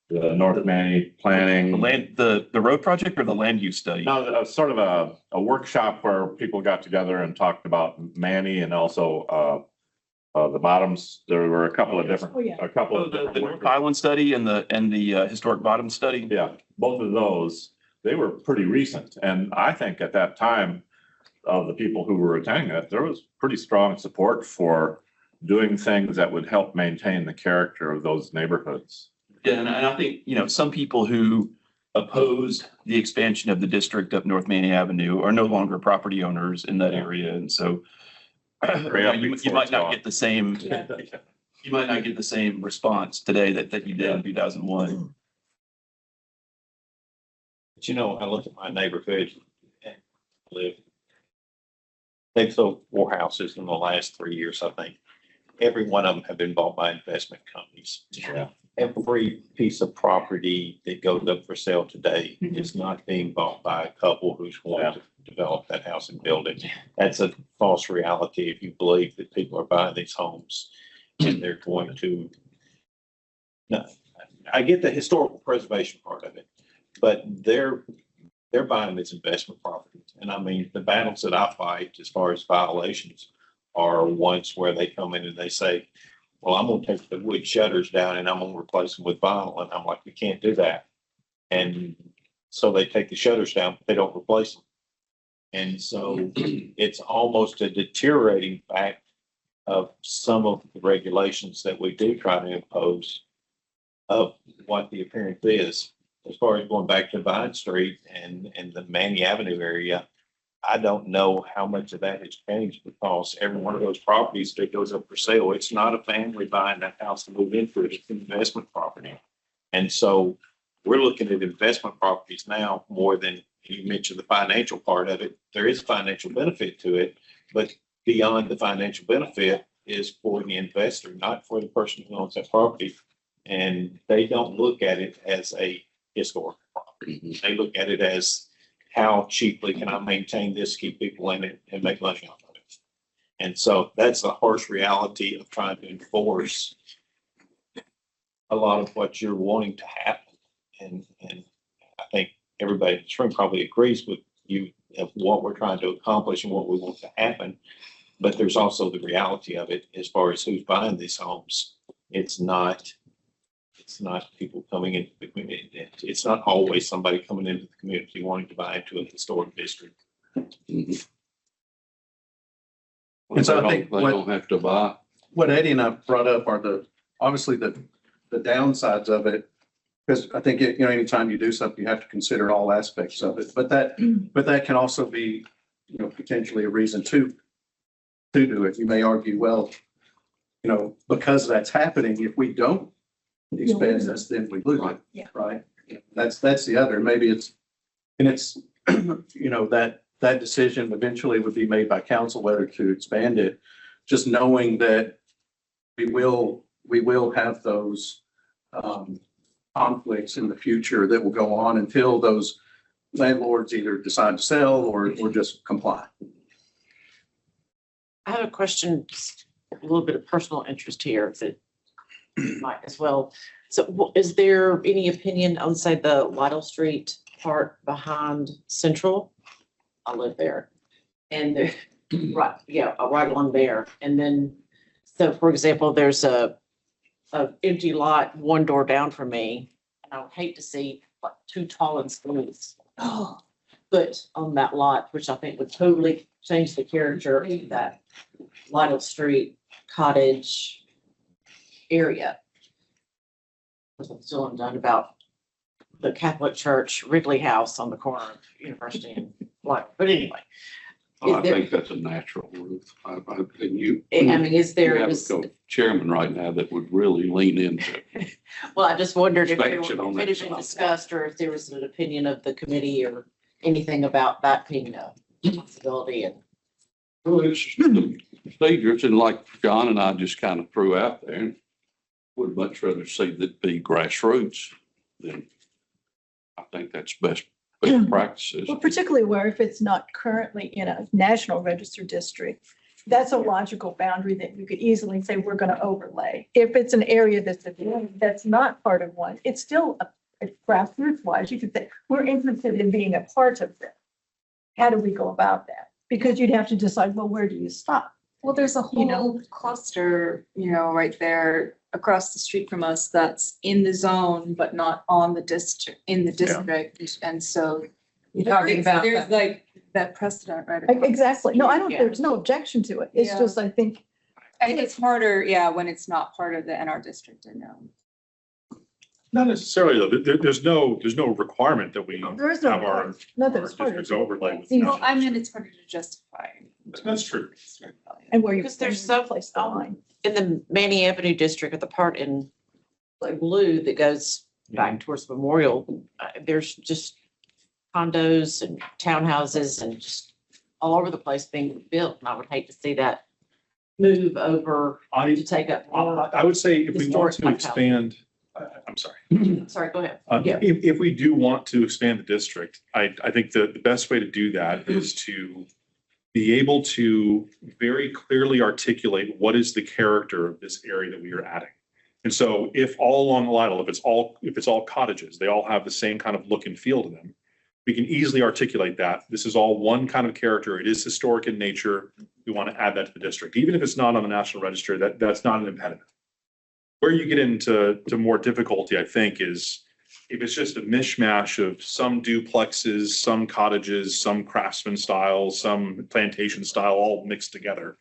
The North Manny planning. the road project or the land use study? No, it was sort of a workshop where people got together and talked about Manny and also the bottoms. There were a couple of different, Oh, yeah. a couple of The different. North Island study and the historic bottom study? Yeah, both of those, they were pretty recent. And I think at that time of the people who were attending it, there was pretty strong support for doing things that would help maintain the character of those neighborhoods. Yeah, and I think, some people who opposed the expansion of the district up North Manny Avenue are no longer property owners in that area. And so you might not get the same, you might not get the same response today that you did in 2001. But I look at my neighborhood and live. They've sold 4 houses in the last 3 years, I think. Every one of them have been bought by investment companies. Yeah. Every piece of property that goes up for sale today Mhm. is not being bought by a couple who's going to develop that house and build it. That's a false reality if you believe that people are buying these homes and they're going to. No, I get the historical preservation part of it, but they're buying them as investment property. And I mean, the battles that I fight as far as violations are ones where they come in and they say, well, I'm gonna take the wood shutters down and I'm gonna replace them with vinyl. And I'm like, we can't do that. And so they take the shutters down, but they don't replace them. And so it's almost a deteriorating fact of some of the regulations that we do try to impose of what the appearance is. As far as going back to Vine Street and the Manny Avenue area, I don't know how much of that has changed because every one of those properties that goes up for sale, it's not a family buying that house to move into it. It's an investment property. And so we're looking at investment properties now more than you mentioned the financial part of it. There is financial benefit to it, but beyond the financial benefit is for the investor, not for the person who owns that property. And they don't look at it as a historic property. They look at it as how cheaply can I maintain this, keep people in it and make money off of it. And so that's the harsh reality of trying to enforce a lot of what you're wanting to happen. And I think everybody in this room probably agrees with you of what we're trying to accomplish and what we want to happen. But there's also the reality of it as far as who's buying these homes. It's not people coming into the community. It's not always somebody coming into the community wanting to buy into a historic district. Mhm. And so I They think don't- They don't have to buy. what Eddie and I brought up are obviously the downsides of it. Because I think, anytime you do something, you have to consider all aspects of it, but that can also be, potentially a reason to do it. You may argue, well, because that's happening, if we don't expand this, then we lose it. Yeah. Right? That's the other, maybe it's, that decision eventually would be made by council whether to expand it. Just knowing that we will have those, conflicts in the future that will go on until those landlords either decide to sell or just comply. I have a question, just a little bit of personal interest here that might as well. So is there any opinion on, say, the Lytle Street part behind Central? I live there. And there, right, yeah, right along there. And then, so for example, there's a empty lot one door down from me. And I would hate to see like 2 tall and schools put on that lot, which I think would totally change the character of that Lytle Street cottage area. I'm still undone about the Catholic Church Wrigley House on the corner of University and Lytle. But anyway. I Is there- think that's a natural, Ruth. And you. I mean, is there, You have is- a chairman right now that would really lean into it. well, I just wondered if Expansion on it that had been side. discussed or if there was an opinion of the committee or anything about that being a possibility and. Well, it's just the procedures, and like John and I just kind of threw out there, would much rather see that be grassroots than, I think that's best practices. Well, particularly where if it's not currently in a national register district, that's a logical boundary that you could easily say, we're going to overlay. If it's an area that's not part of one, it's still a grassroots wise, you could say, we're interested in being a part of this. How do we go about that? Because you'd have to decide, well, where do you stop? Well, there's a You know? whole cluster, right there across the street from us that's in the zone, but not on the district, in the district. And so You're talking about there's that. like that precedent right across the Exactly. No, I don't, street. there's no objection to it. It's Yeah. just, I think, I think it's harder, when it's not part of the NR district, I know. Not necessarily, though. There's no requirement that we there is no, have our nothing our that's part of districts it. overlay. with Well, Well, I national mean, it's harder to justify. That's true. And where you. Because there's where you some- place the line. In the Manny Avenue district, at the part in like blue that goes back towards Memorial, there's just condos and townhouses and just all over the place being built. And I would hate to see that move over to take up more. I would say if we want Historic to like house. expand, I'm sorry. Sorry, go ahead. If, if we do want to expand the district, I think the best way to do that is to be able to very clearly articulate what is the character of this area that we are adding. And so if all along Lytle, if it's all cottages, they all have the same kind of look and feel to them, we can easily articulate that. This is all one kind of character. It is historic in nature. We want to add that to the district. Even if it's not on the National Register, that's not an impediment. Where you get into more difficulty, I think, is if it's just a mishmash of some duplexes, some cottages, some craftsman style, some plantation style, all mixed together.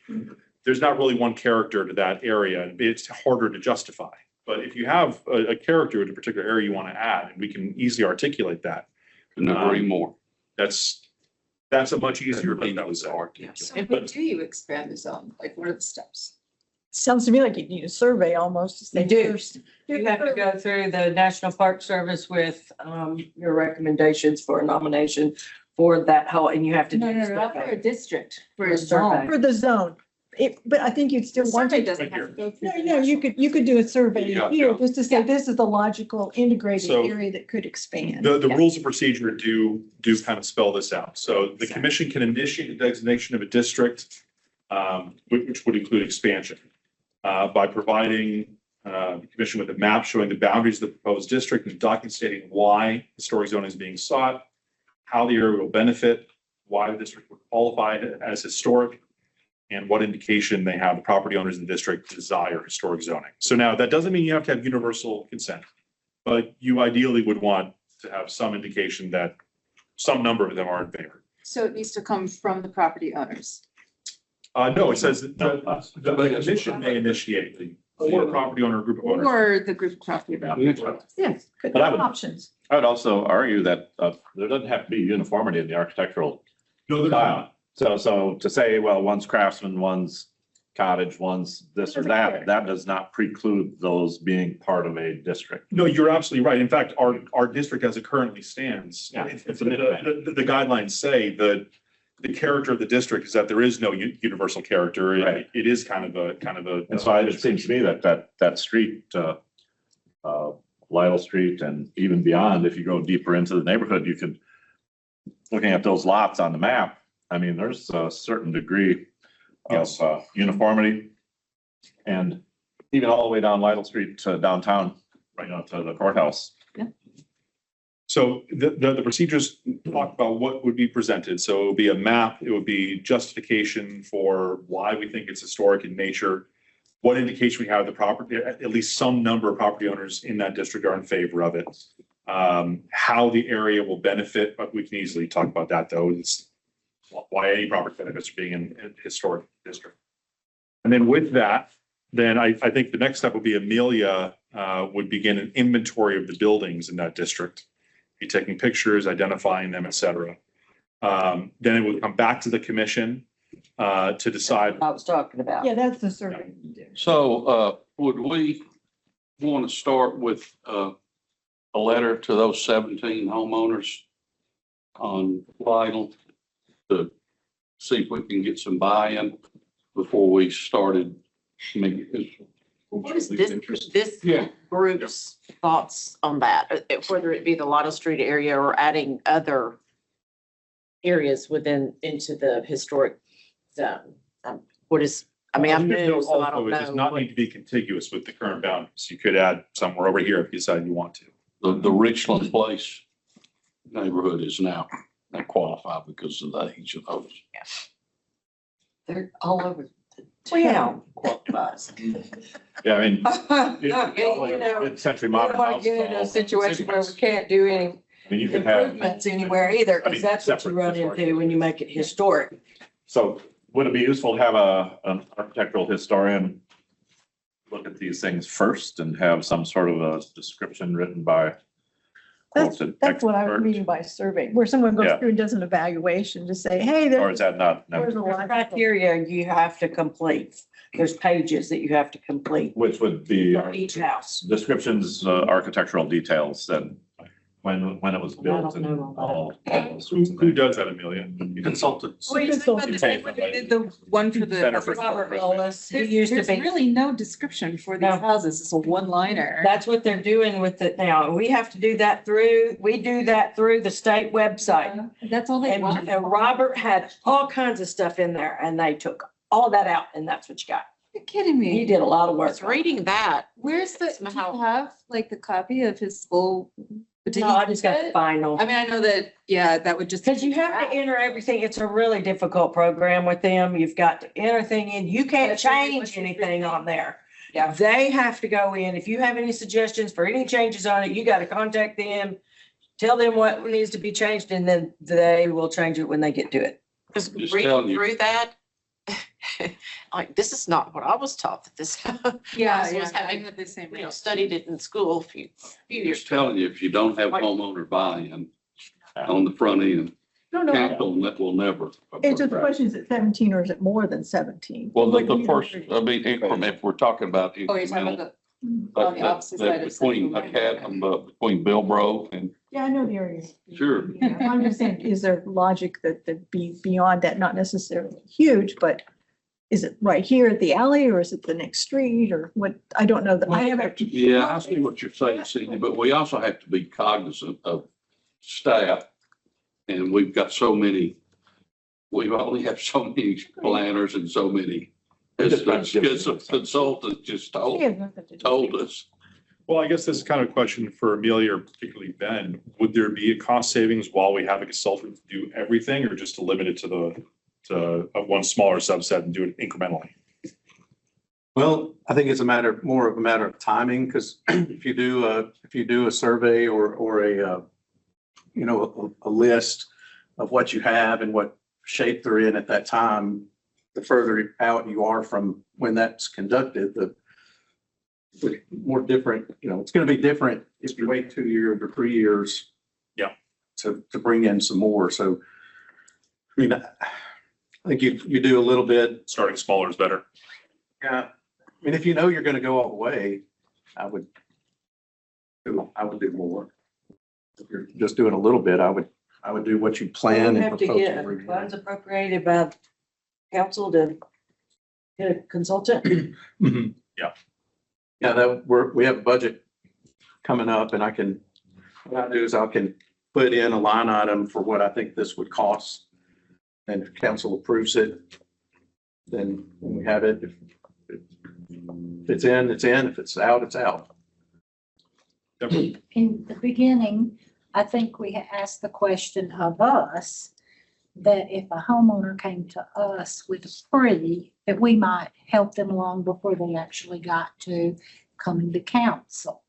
There's not really one character to that area. It's harder to justify. But if you have a character in a particular area you want to add, and we can easily articulate that, Couldn't agree more. that's That's a much easier thing, I would say. So how do you expand the zone? Like, what are the steps? Sounds to me like you need a survey almost to say. You do. here's- You have to go through the National Park Service with your recommendations for a nomination for that whole, and you have to. No, do no, a no, not for a survey. district, for For a a survey. zone. For the zone. But I think you'd still The want survey to. doesn't have to go through. No, the no, you national- could do a survey Yeah, here yeah. just to say this is the logical integrated So- area that could expand. The Yeah. rules of procedure do kind of spell this out. So the commission can initiate the designation of a district, which would include expansion, by providing the commission with a map showing the boundaries of the proposed district and document stating why historic zoning is being sought, how the area will benefit, why the district would qualify as historic, and what indication they have the property owners in the district desire historic zoning. So now, that doesn't mean you have to have universal consent, but you ideally would want to have some indication that some number of them are in favor. So it needs to come from the property owners. No, it says that the commission may initiate the, or property owner, or group of owners. Or the group of property owners. Yes, could But I have would- options. I would also argue that there doesn't have to be uniformity in the architectural No, they're style. So to say, well, one's craftsman, one's cottage, one's this or that, that does not preclude those being part of a district. No, you're absolutely right. In fact, our district as it currently stands, Yeah, it's it's a mismatch. the guidelines say that the character of the district is that there is no universal character. Right. It is kind of a. And so it seems to me that street, Lytle Street and even beyond, if you go deeper into the neighborhood, you could, looking at those lots on the map, I mean, there's a certain degree of uniformity. And even all the way down Lytle Street to downtown, right out to the courthouse. So the procedures talk about what would be presented. So it would be a map, it would be justification for why we think it's historic in nature. What indication we have the property, at least some number of property owners in that district are in favor of it. How the area will benefit, but we can easily talk about that though. It's why any property benefits from being in a historic district. And then with that, then I think the next step would be Amelia would begin an inventory of the buildings in that district. Be taking pictures, identifying them, et cetera. Then it would come back to the commission to decide. I was talking about. Yeah, that's the survey. you do. So, would we want to start with, a letter to those 17 homeowners on Lytle to see if we can get some buy-in before we started making? What is this Yeah. group's thoughts on that? Whether it be the Lotto Street area or adding other areas into the historic zone? What is, I mean, I'm new, so I don't Also, it does know. not what- need to be contiguous with the current boundaries. You could add somewhere over here if you decide you want to. The Richland Place neighborhood is now qualified because of the age of those. They're all over the Well, town qualifies. Yeah, I mean. And, you know, Mid-century we modern don't want house. to get into a situation where we can't do any I mean, you could have, improvements anywhere either, I mean, because that's what you separate run historic. into when you make it historic. so would it be useful to have an architectural historian look at these things first and have some sort of a description written by quoted That's what I was expert? meaning by survey, where someone goes Yeah. through and does an evaluation to say, hey, Or is there's. that not, there's a lot. Criteria you have to complete. There's pages that you have to complete which would be for each house. descriptions, architectural details that when it was built and all. those sorts of Who things. does that, Amelia? Consultants. Well, you're talking about the same way we did the one for the. Center for Robert Historic Willis, he There's used to there's be. really no description for these No. houses. It's a one-liner. That's what they're doing with it now. We have to do that we do that through the state website. That's all they And want. and Robert had all kinds of stuff in there and they took all that out and that's what you got. You're kidding He me. did a lot of I work. was reading that. Where's the, do you Somehow. have like the copy of his full? did No, he I just got the it? final. I mean, I know that, yeah, that would just. Because you have to enter everything. It's a really difficult program with them. You've got to enter thing in. You can't That's really change what you're anything doing. on there. Yeah. They have to go in. If you have any suggestions for any changes on it, you got to contact them. Tell them what needs to be changed and then they will change it when they get to it. Just Just reading telling you. through that. Like, this is not what I was taught that this. Yeah, I was yeah, I having, had the same. You know, studied it in school a few years Just telling you, if you don't have homeowner buy-in on the front end, No, council that will never. It's just the question, is it 17 or is it more than 17? Well, What the do you first, know? I mean, increment, if we're talking about Oh, you're talking incremental, about but on the opposite side of between Central Line. Academy, between Billbro and, Yeah, I know the area. sure. Yeah, I'm just saying, is there logic that be beyond that, not necessarily huge, but is it right here at the alley or is it the next street or what? I don't know that I haven't. Yeah, I see what you're saying, Cindy, but we also have to be cognizant of staff. And we've got so many, we only have so many planners and so many, as the consultant just She told has nothing to do. told us. Well, I guess this is kind of a question for Amelia or particularly Ben. Would there be a cost savings while we have a consultant to do everything or just to limit it to one smaller subset and do it incrementally? Well, I think it's more of a matter of timing, because if you do a survey or a, a list of what you have and what shape they're in at that time, the further out you are from when that's conducted, the more different, it's going to be different if you wait 2 years or 3 years. Yeah. To bring in some more. So, I mean, I think you do a little bit. Starting smaller is better. Yeah. I mean, if you know you're going to go all the way, I would do more. If you're just doing a little bit, I would do what you plan We and have to propose get every year. funds appropriated by council to get a consultant. Yeah, we have a budget coming up and what I do is I can put in a line item for what I think this would cost. And if council approves it, then when we have it, if it's in, it's in. If it's out, it's out. In the beginning, I think we had asked the question of us that if a homeowner came to us with a free, that we might help them along before they actually got to coming to council.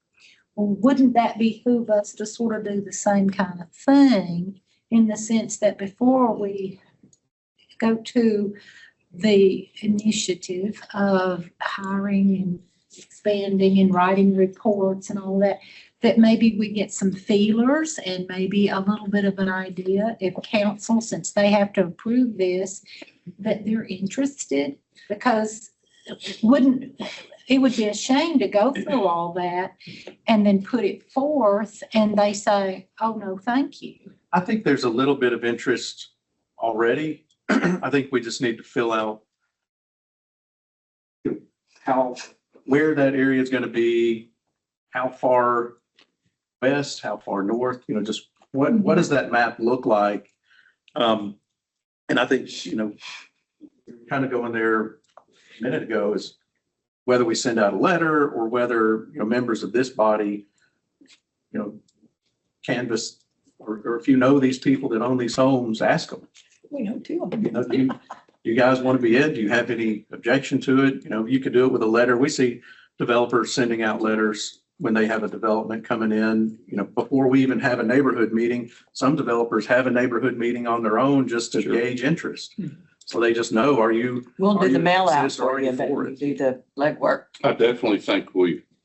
Well, wouldn't that behoove us to sort of do the same kind of thing in the sense that before we go to the initiative of hiring and expanding and writing reports and all that, that maybe we get some feelers and maybe a little bit of an idea if council, since they have to approve this, that they're interested, because it would be a shame to go through all that and then put it forth and they say, oh, no, thank you. I think there's a little bit of interest already. I think we just need to fill out where that area is going to be, how far west, how far north, just what does that map look like? And I think, kind of going there a minute ago is whether we send out a letter or whether, members of this body, canvass, or if you know these people that own these homes, ask them. We know too. Do you guys want to be in? Do you have any objection to it? You could do it with a letter. We see developers sending out letters when they have a development coming in, before we even have a neighborhood meeting. Some developers have a neighborhood meeting on their own just to gauge interest. So they just know, We'll do the mail out Citizens for already you, but for we it. do the legwork. I definitely think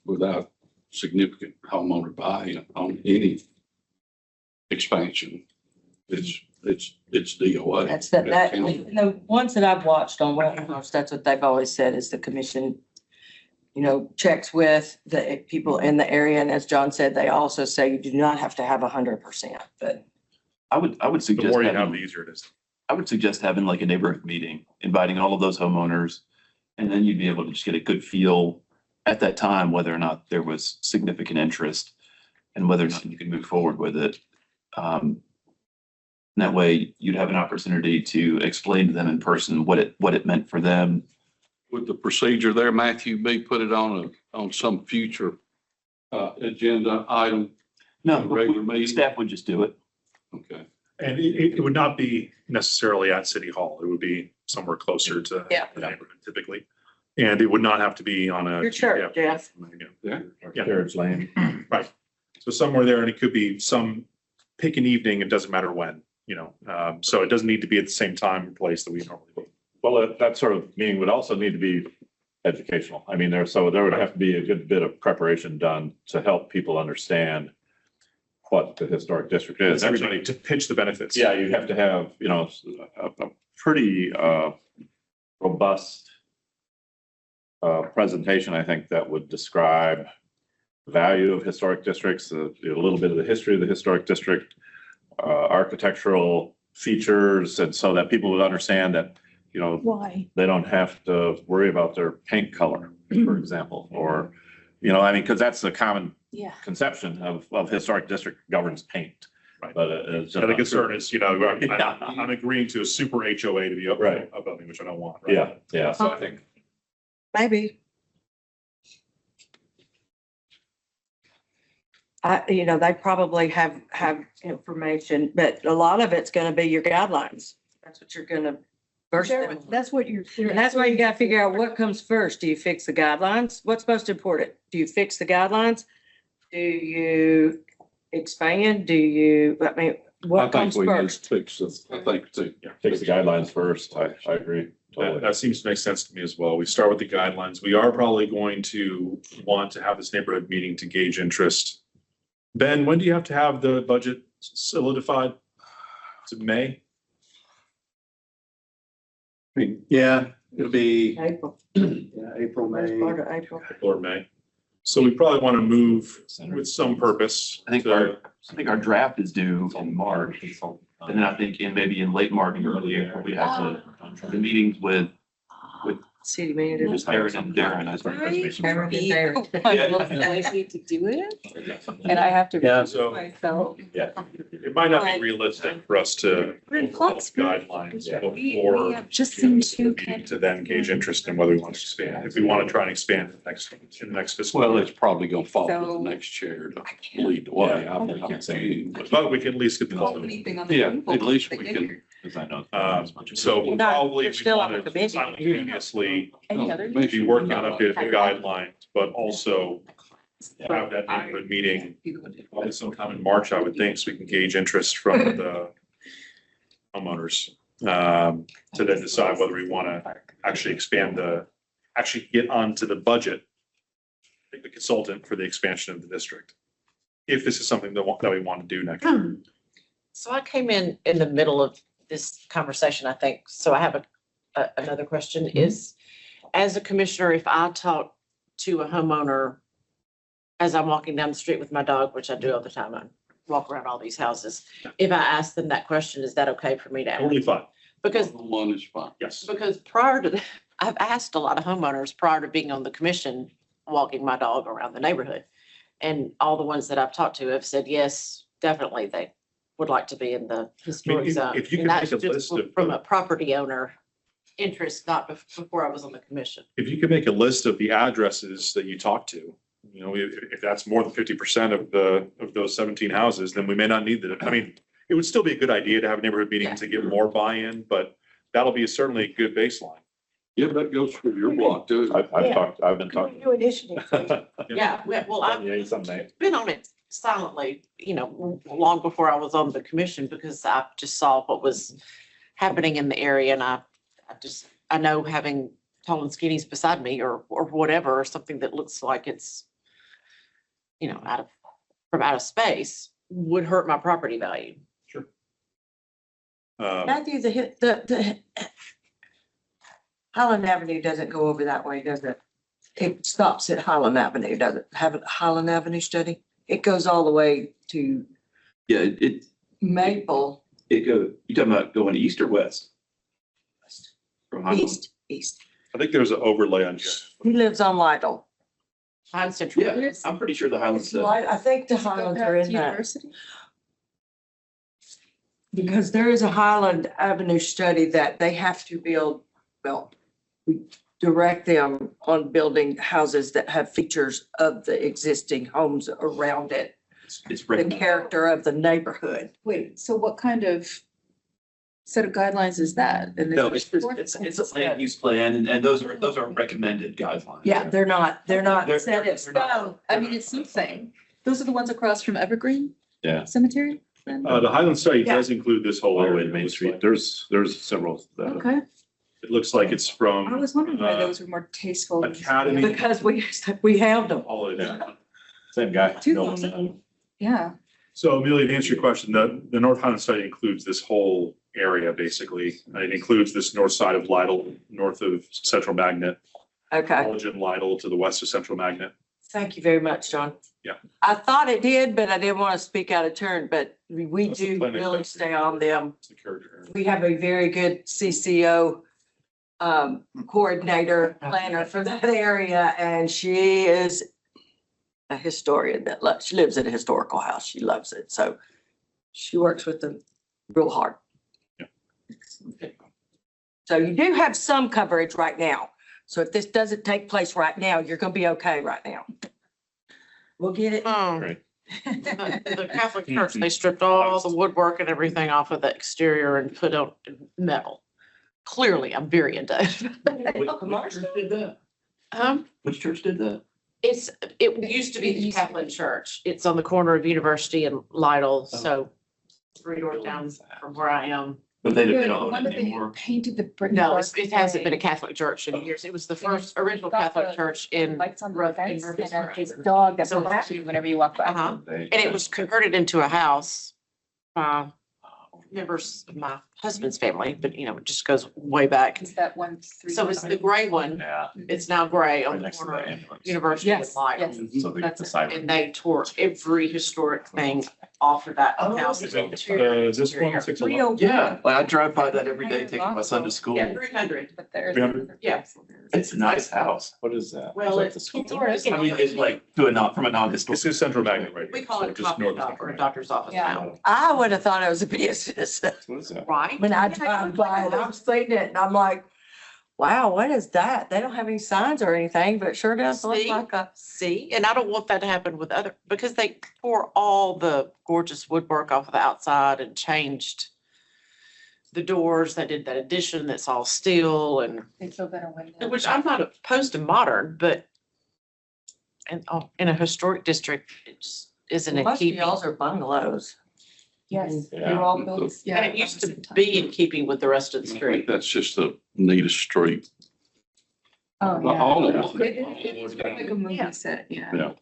without significant homeowner buy-in on any expansion, it's DOA. That's the ones that I've watched on webinars, that's what they've always said is the commission, checks with the people in the area. And as John said, they also say you do not have to have 100%, but I would The suggest more you have, the having, easier it is. I would suggest having like a neighborhood meeting, inviting all of those homeowners. And then you'd be able to just get a good feel at that time, whether or not there was significant interest and whether or not you can move forward with it. That way you'd have an opportunity to explain to them in person what it meant for them. Would the procedure there, Matthew, be put it on some future agenda item? No, Regular meeting? staff would just do it. Okay. And it would not be necessarily at City Hall. It would be somewhere closer to Yeah. the neighborhood typically. And it would not have to be on a. your church, Jeff. Yeah. Yeah. Carriage lane. Right. So somewhere there, and it could be pick an evening, it doesn't matter when, so it doesn't need to be at the same time and place that we normally do. Well, that sort of meeting would also need to be educational. I mean, there would have to be a good bit of preparation done to help people understand what the historic district is. Everybody to pitch the benefits. Yeah, you have to have, a pretty, robust presentation, I think, that would describe the value of historic districts, a little bit of the history of the historic district, architectural features, and so that people would understand that, Why? they don't have to worry about their paint color, for example, or, because that's the common Yeah. conception of historic district governs paint. Right. But it's. And the concern is, Yeah. I'm agreeing to a super HOA to be up, Right. up building, which I don't want. right? Yeah, so I think. Maybe. They probably have information, but a lot of it's gonna be your guidelines. That's what you're gonna first. That's what you're. And that's why you gotta figure out what comes first. Do you fix the guidelines? What's most important? Do you fix the guidelines? Do you expand? What I think comes we need first? to fix this. I think too. Yeah. Fix the guidelines first. I agree. That, Totally. that seems to make sense to me as well. We start with the guidelines. We are probably going to want to have this neighborhood meeting to gauge interest. Ben, when do you have to have the budget solidified? Is it May? Yeah, it'll be, April, April, first May. part of April. Or May? So we probably want to move with some purpose. I think to- our draft is due in March. And then I think maybe in late March or early April, we have the meetings with City manager. just Aaron and Darren as our preservation. Aaron and Darren. I need to do it, and I have to. Yeah. So Myself. it might not be realistic for us to We're in develop flux. guidelines We before have just seen two to then gauge interest in whether we want to expand. If we want to try and expand in the next fiscal. Well, year. it's probably gonna fall to the So- next chair to lead the way. I'm saying. But we can at least get the ball. Anything on the Yeah, table. at least we can. As I know. So You're not- probably you're we still on want the to committee. simultaneously Any other? be working on updated guidelines, but also have that neighborhood meeting probably sometime in March, I would think, so we can gauge interest from the homeowners. To then decide whether we want to actually actually get onto the budget. Pick the consultant for the expansion of the district. If this is something that we want to do next year. So I came in the middle of this conversation, I think. So I have another question is, as a commissioner, if I talk to a homeowner as I'm walking down the street with my dog, which I do all the time, I walk around all these houses. If I ask them that question, is that okay for me to ask? Totally fine. Because One is fine. Yes. prior to that, I've asked a lot of homeowners prior to being on the commission, walking my dog around the neighborhood. And all the ones that I've talked to have said, yes, definitely, they would like to be in the historic if- zone. if you And could that's make a just list of from the- a property owner interest, not before I was on the commission. If you could make a list of the addresses that you talk to, if that's more than 50% of those 17 houses, then we may not need it would still be a good idea to have a neighborhood meeting Yeah. to get more buy-in, but that'll be certainly a good baseline. Yeah, that goes for your block too. I've been talking. New initiative. Yeah, well, I've Yeah, someday. been on it silently, long before I was on the commission, because I just saw what was happening in the area, and I know having tall and skinnies beside me or whatever, or something that looks like it's, out of space, would hurt my property value. Matthew, the Highland Avenue doesn't go over that way, does it? It stops at Highland Avenue, does it? Have a Highland Avenue study? It goes all the way to Yeah, it Maple, you talking about going east or west? From Highland? east. I think there's an overlay on here. He lives on Lytle. Pine Central. Yeah, I'm pretty sure the Highlands. I think the Highlands are in that. Because there is a Highland Avenue study that they have to build, we direct them on building houses that have features of the existing homes around it, It's the recommended. character of the neighborhood. Wait, so what kind of set of guidelines is that? And No, is it's a land use plan and those are recommended guidelines. Yeah, they're not They're- set in they're not- stone. I mean, it's something. Those are the ones across from Evergreen Yeah. Cemetery? then? The Highland study Yeah. does include this whole All the area. way to Main Street. There's several. Okay, It looks like it's I from was wondering why uh, those were more tasteful. Academy. Because we have them. all the way down. Same guy. Two No, thousand. Yeah, So Amelia, to answer your question, the North Highland study includes this whole area, basically. It includes this north side of Lytle, north of Central Magnet, Okay. College and Lytle to the west of Central Magnet. Thank you very much, John. Yeah. I thought it did, but I didn't want to speak out of turn, but we That's do plenty. really stay on them. It's the character area. We have a very good CCO coordinator, planner for that area, and she is a historian that loves, she lives in a historical house. She loves it. So she works with them real hard. Yeah. So you do have some coverage right now. So if this doesn't take place right now, you're gonna be okay right now. We'll get it. Right. The Catholic Church, they stripped all the woodwork and everything off of the exterior and put out metal. Clearly, I'm very into it. Which church did that? It used to be the Catholic Church. It's on the corner of University and Lytle, so 3 doors down from where I am. But they Good. didn't own One it of the anymore. painted the brick. No, work it hasn't been a way. Catholic church in years. It was the And first original got Catholic the church in, Lights on the Rough- in fence and Murfreesboro. his dog that So barks at you whenever you walk by. uh-huh, They- and it was converted into a house. Members of my husband's family, but you know, it just goes way back. Is that one? So it's the gray one. Yeah. It's now gray Right on the next to the corner of ambulance. University and Yes, Lytle. yes. So they That's it. decided. And they tore every historic thing off of that house. Is this one, 601? Yeah, like I drive by that every day, taking my son to school. Yeah, 300. But there's. 300? Yeah. It's a nice house. What is that? Well, Is that it's. the school? I mean, it's like to a not, from a non-historical. This is Central Magnet right here. We call so it a just coffee north of shop Central or a Magnet. doctor's office Yeah. now. I would have thought it was a business. What is that? Right? When I drive by it, I'm seeing it and I'm like, wow, what is that? They don't have any signs or anything, but it sure does look See? like a. See, and I don't want that to happen with other, because they tore all the gorgeous woodwork off of the outside and changed the doors. They did that addition that's all steel and, They feel better when. which I'm not opposed to modern, but in a historic district, it just isn't a Most of keeping. y'all's are bungalows. Yes, Yeah. they're all built. Yeah. And it used to be in keeping with the rest of the I think street. that's just the neatest street. Oh, yeah. All of them. It's like a movie set, yeah. Yeah.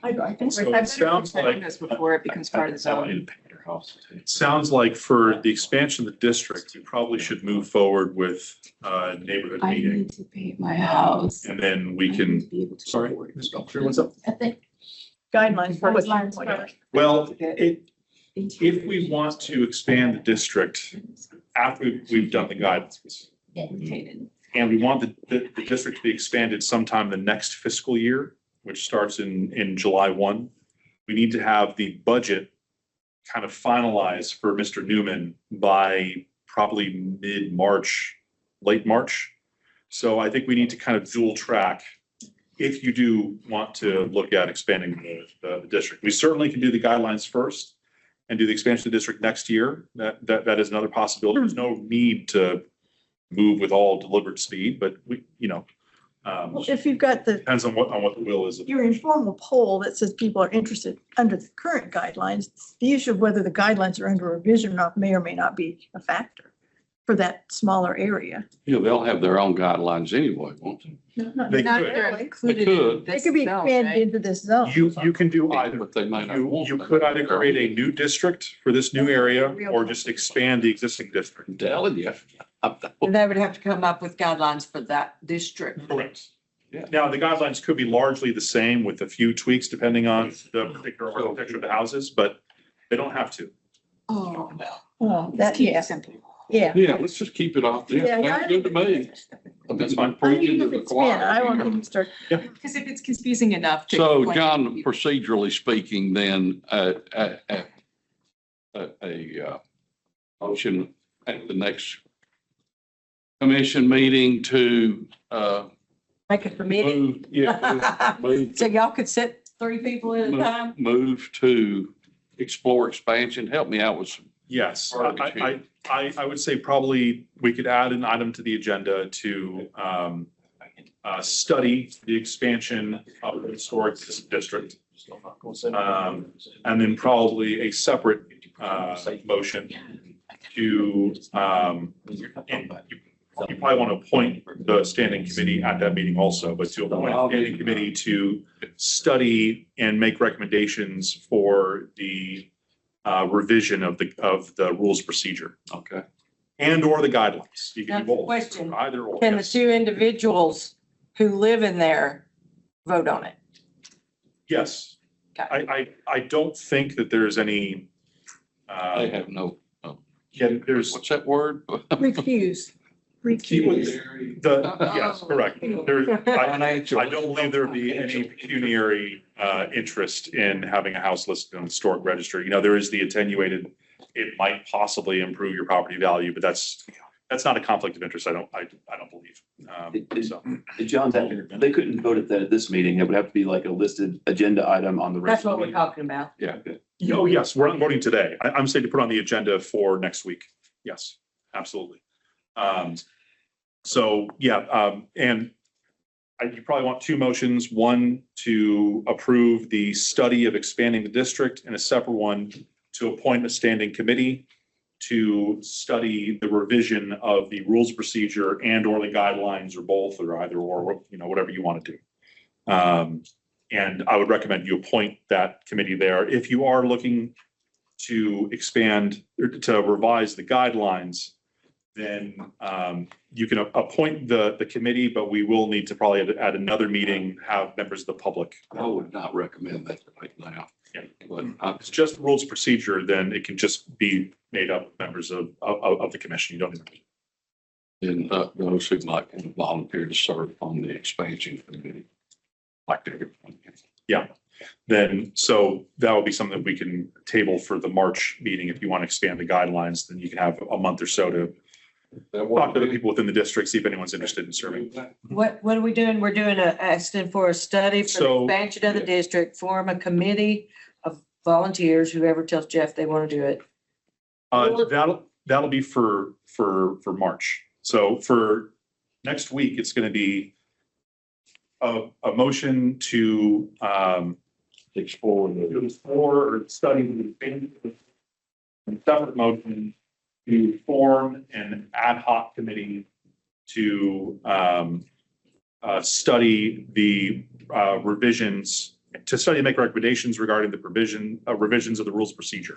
I think So it sounds like, This before it becomes part of the I need zone. to paint your house too. it sounds like for the expansion of the district, we probably should move forward with neighborhood I meeting. need to paint my house. And then we I can, need to be able to sorry, afford it. Ms. Belcher, what's up? I think guidelines for what you Guidelines want. first. Well, if we want to expand the district after we've done the guidelines, Painted. and we want the district to be expanded sometime the next fiscal year, which starts in July 1, we need to have the budget kind of finalized for Mr. Newman by probably mid-March, late March. So I think we need to kind of dual track if you do want to look at expanding the district. We certainly can do the guidelines first and do the expansion of the district next year. That is another possibility. There's no need to move with all deliberate speed, but we, Well, if you've got depends on what the will is. your informal poll that says people are interested under the current guidelines, the issue of whether the guidelines are under revision or not may or may not be a factor for that smaller area. Yeah, they'll have their own guidelines anyway, won't they? Not They Not could. they're necessarily. included They in could. They this could be zone, expanded right? into this zone. You can do either. But they may not want You them. could either create a new district for this new area or just expand the existing district. I'm telling you. And they would have to come up with guidelines for that district. Correct. Now, the guidelines could be largely the same with a few tweaks depending on the particular architecture of the houses, but they don't have to. Oh, Well, that, that, keep yeah, it simple. yeah. Yeah, let's just keep it off there. Yeah, yeah. Sounds good to me. That's fine. I Preaching need to to the expand. I want choir. them to start. Because if it's confusing enough to. So, explain John, to people- procedurally speaking, then, motion at the next commission meeting to, Make a committee. move So y'all could sit 3 people at a time? move to explore expansion. Help me out with some. Yes, I would say probably we could add an item to the agenda to study the expansion of the historic district. And then probably a separate motion to you probably want to appoint the standing committee at that meeting also, but to appoint a standing committee to study and make recommendations for the revision of the rules of procedure Okay. and or the guidelines. You can do Now, both. question. Either or. Can the yes. two individuals who live in there vote on it? Yes. Okay. I don't think that there's any, They have no, yeah, there's what's that word? Recuse. Recuse. yes, correct. There, Financial. I don't believe there would be any pecuniary interest in having a house listed on the historic register. You know, there is the attenuated, it might possibly improve your property value, but that's not a conflict of interest. I don't believe. So, John, they couldn't vote at this meeting. It would have to be like a listed agenda item on the. That's what we're talking about. Yeah. oh, yes, we're not voting today. I'm saying to put on the agenda for next week. Yes, absolutely. So, yeah, and you probably want two motions, one to approve the study of expanding the district and a separate one to appoint a standing committee to study the revision of the rules of procedure and or the guidelines or both or either or, you know, whatever you want to do. And I would recommend you appoint that committee there. If you are looking to expand or to revise the guidelines, then you can appoint the committee, but we will need to probably at another meeting, have members of the public. I would not recommend that right now. Yeah. But If it's just rules of procedure, then it can just be made up of members of the commission. You don't even. and those who might want to volunteer to serve on the expansion committee. Like to. Then, so that will be something that we can table for the March meeting. If you want to expand the guidelines, then you can have a month or so to talk to the people within the district, see if anyone's interested in serving. What are we doing? We're doing asking for a study for the So- expansion of the district, form a committee of volunteers, whoever tells Jeff they want to do it. That'll be for March. So for next week, it's going to be a motion to explore or study the separate motion to form an ad hoc committee to study the revisions, to study and make recommendations regarding the revisions of the rules of procedure.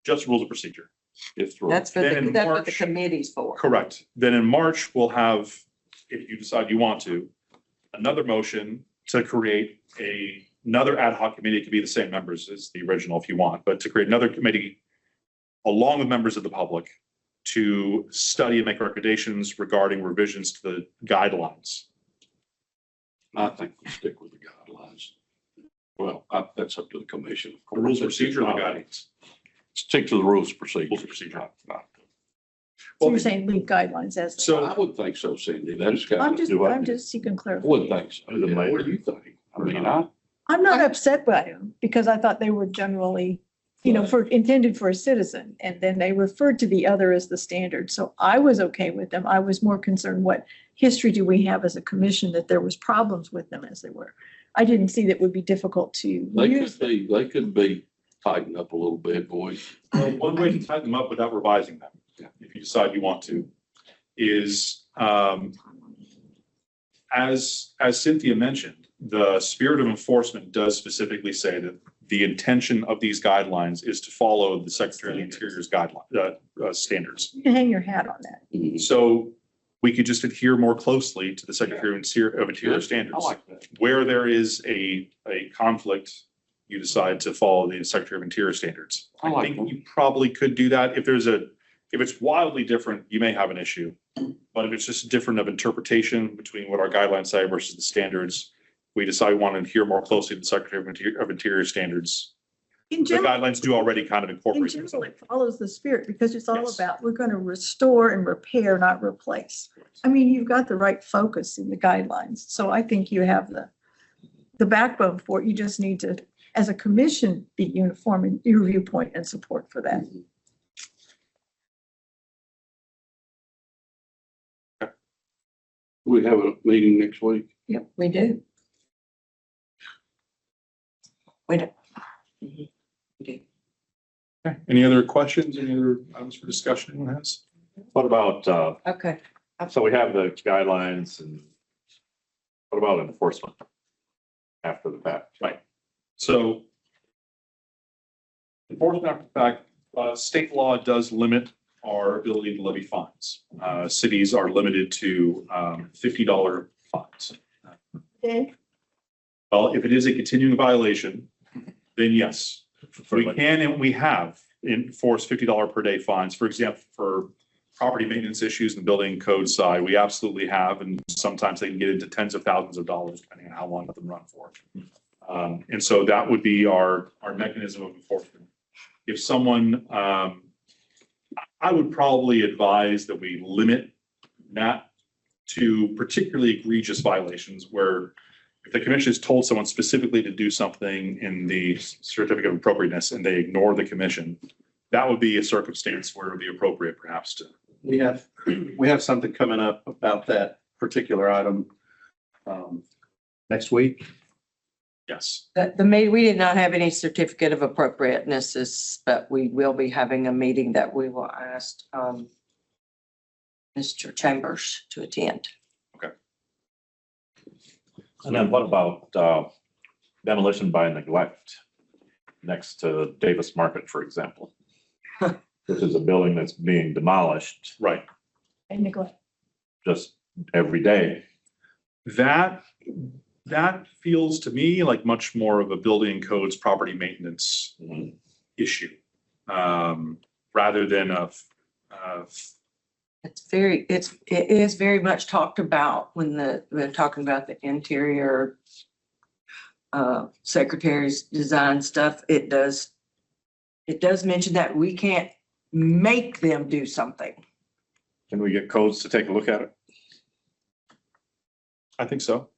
Just rules of procedure. That's Then in that's what the March- committee's for. Correct. Then in March, we'll have, if you decide you want to, another motion to create another ad hoc committee. It could be the same members as the original if you want, but to create another committee along with members of the public to study and make recommendations regarding revisions to the guidelines. I think we stick with the guidelines. Well, that's up to the commission. of The rules of course. procedure or the guidelines? Stick to the rules of procedure. Rules of procedure. So you're saying leave guidelines as. So I would think so, Cindy. That's got I'm to just, do I'm it. just seeking I clarification. would think so. Yeah, what do you think? I mean, I'm not upset by them because I thought they were generally, intended for a citizen. And then they referred to the other as the standard. So I was okay with them. I was more concerned, what history do we have as a commission that there was problems with them as they were? I didn't see that would be difficult to use. they could be tightened up a little bit, boys. one way to tighten them up without revising them, if you decide you want to, is as Cynthia mentioned, the spirit of enforcement does specifically say that the intention of these guidelines is to follow the Secretary of the Interior's guideline standards. You can hang your hat on that. So we could just adhere more closely to the Secretary of Interior I standards. like that. Where there is a conflict, you decide to follow the Secretary of Interior standards. I I like think that. you probably could do that. If it's wildly different, you may have an issue. But if it's just different of interpretation between what our guidelines say versus the standards, we decide we want to adhere more closely to the Secretary of Interior standards. In The general, guidelines do already kind of in incorporate. general, it follows the spirit because it's all Yes. about, we're going to restore and repair, not replace. I mean, you've got the right focus in the guidelines. So I think you have the backbone for it. You just need to, as a commission, be uniform in your viewpoint and support for that. We have a meeting next week. Yep, we do. Wait. Okay. Any other questions, any other items for discussion anyone has? What about, Okay. so we have the guidelines and what about enforcement after the fact? Right. So enforcement after the fact, state law does limit our ability to levy fines. Cities are limited to $50 fines. Okay. Well, if it is a continuing violation, then yes, we can and we have enforced $50 per day fines. For example, for property maintenance issues in the building code side, we absolutely have, and sometimes they can get into tens of thousands of dollars depending on how long them run for. And so that would be our mechanism of enforcement. If someone, I would probably advise that we limit that to particularly egregious violations where if the commission has told someone specifically to do something in the certificate of appropriateness and they ignore the commission, that would be a circumstance where it would be appropriate perhaps to. We have something coming up about that particular item next week. Yes. We did not have any certificate of appropriateness, but we will be having a meeting that we will ask Mr. Chambers to attend. And then what about demolition by neglect next to Davis Market, for example? Which is a building that's being demolished Right. And neglect. just every day. That feels to me like much more of a building codes property maintenance issue. Rather than It is very much talked about when we're talking about the interior secretary's design stuff. It does mention that we can't make them do something. Can we get codes to take a look at it? I think so.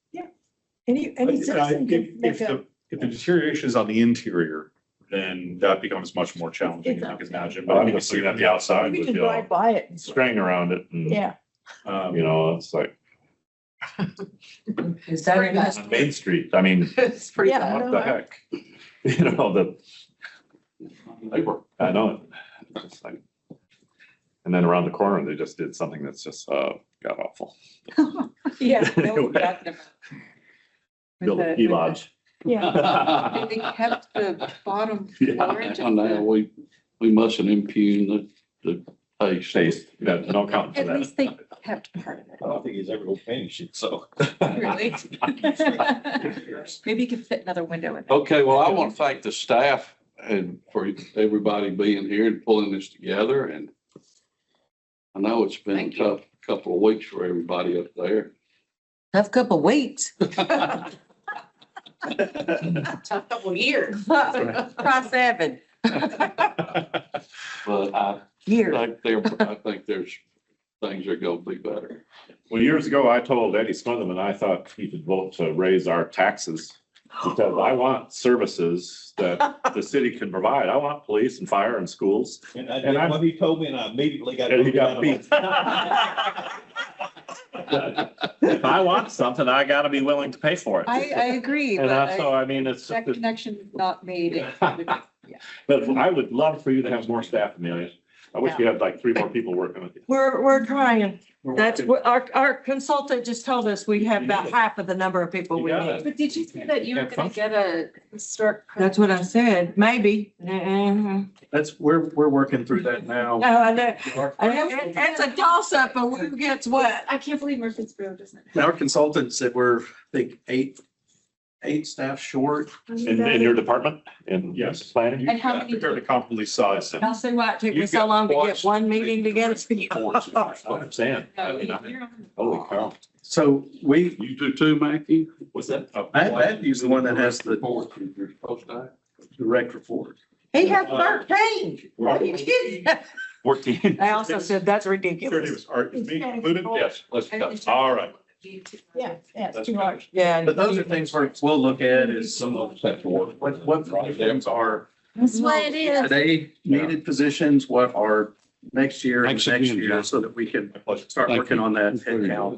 Any citizen can make a. If the deterioration is on the interior, then that becomes much more challenging, as you can imagine. But I mean, Looking at the outside We with can the drive by it. and say, string around it and, Yeah. you know, it's like Is that in this? on Main Street. I mean, It's pretty Yeah, bad. what the heck? You know, I know it. It's just like- And then around the corner, they just did something that's just, god awful. Yeah, Build a ski lodge. yeah. They kept the bottom Yeah, floor. And now we mustn't impugn the taste. Taste, that, no count for At that. least they kept part of I don't think he's ever gonna finish it, so. it. Really? Maybe you could fit another window in there. Okay, well, I want to thank the staff and for everybody being here and pulling this together. And I know it's been a Thank you. tough couple of weeks for everybody up there. Tough couple weeks. Tough couple of years. Try 7 But I years. think there's things are going to be better. Well, years ago, I told Eddie Smotherman, I thought he could vote to raise our taxes. Because I want services that the city can provide. I want police and fire and schools. And I And did I'm- what he told me and I immediately got. And you got moved beat. out If I want something, I gotta be willing to pay for it. I agree, And but so, I mean, it's, that connection is not made. but I would love for you to have more staff, Amelia. I wish you had like 3 more people working with you. We're trying. That's what our consultant just told us. We have about half of the number of people we You got need. But did you say that you were Yeah, gonna get a historic? That's what I said. Maybe. We're working through that now. No, I know. It's a toss up of who gets what. I can't believe Murfreesboro doesn't. Our consultant said we're, I think, eight staff short. In your department, in Yes. planning? And how many- Fairly comparably sized. I'll see why it took me You've so got long to get twice one meeting together. That's what I'm saying. I mean, holy cow. So we, You do too, Mackie? What's that? Matthew's the one that has the Report you're supposed to have. direct report. He has 13. What are you kidding? 14. I also said that's Sure, it ridiculous. was, are you being included? Yes, let's go. All right. Yeah, it's too large. Yeah. But those are things we'll look at is some of what things are That's what it is. today needed positions, what are next year and Thanks next again, year, Jeff. so that we can My pleasure. start Thank working you. on that head count.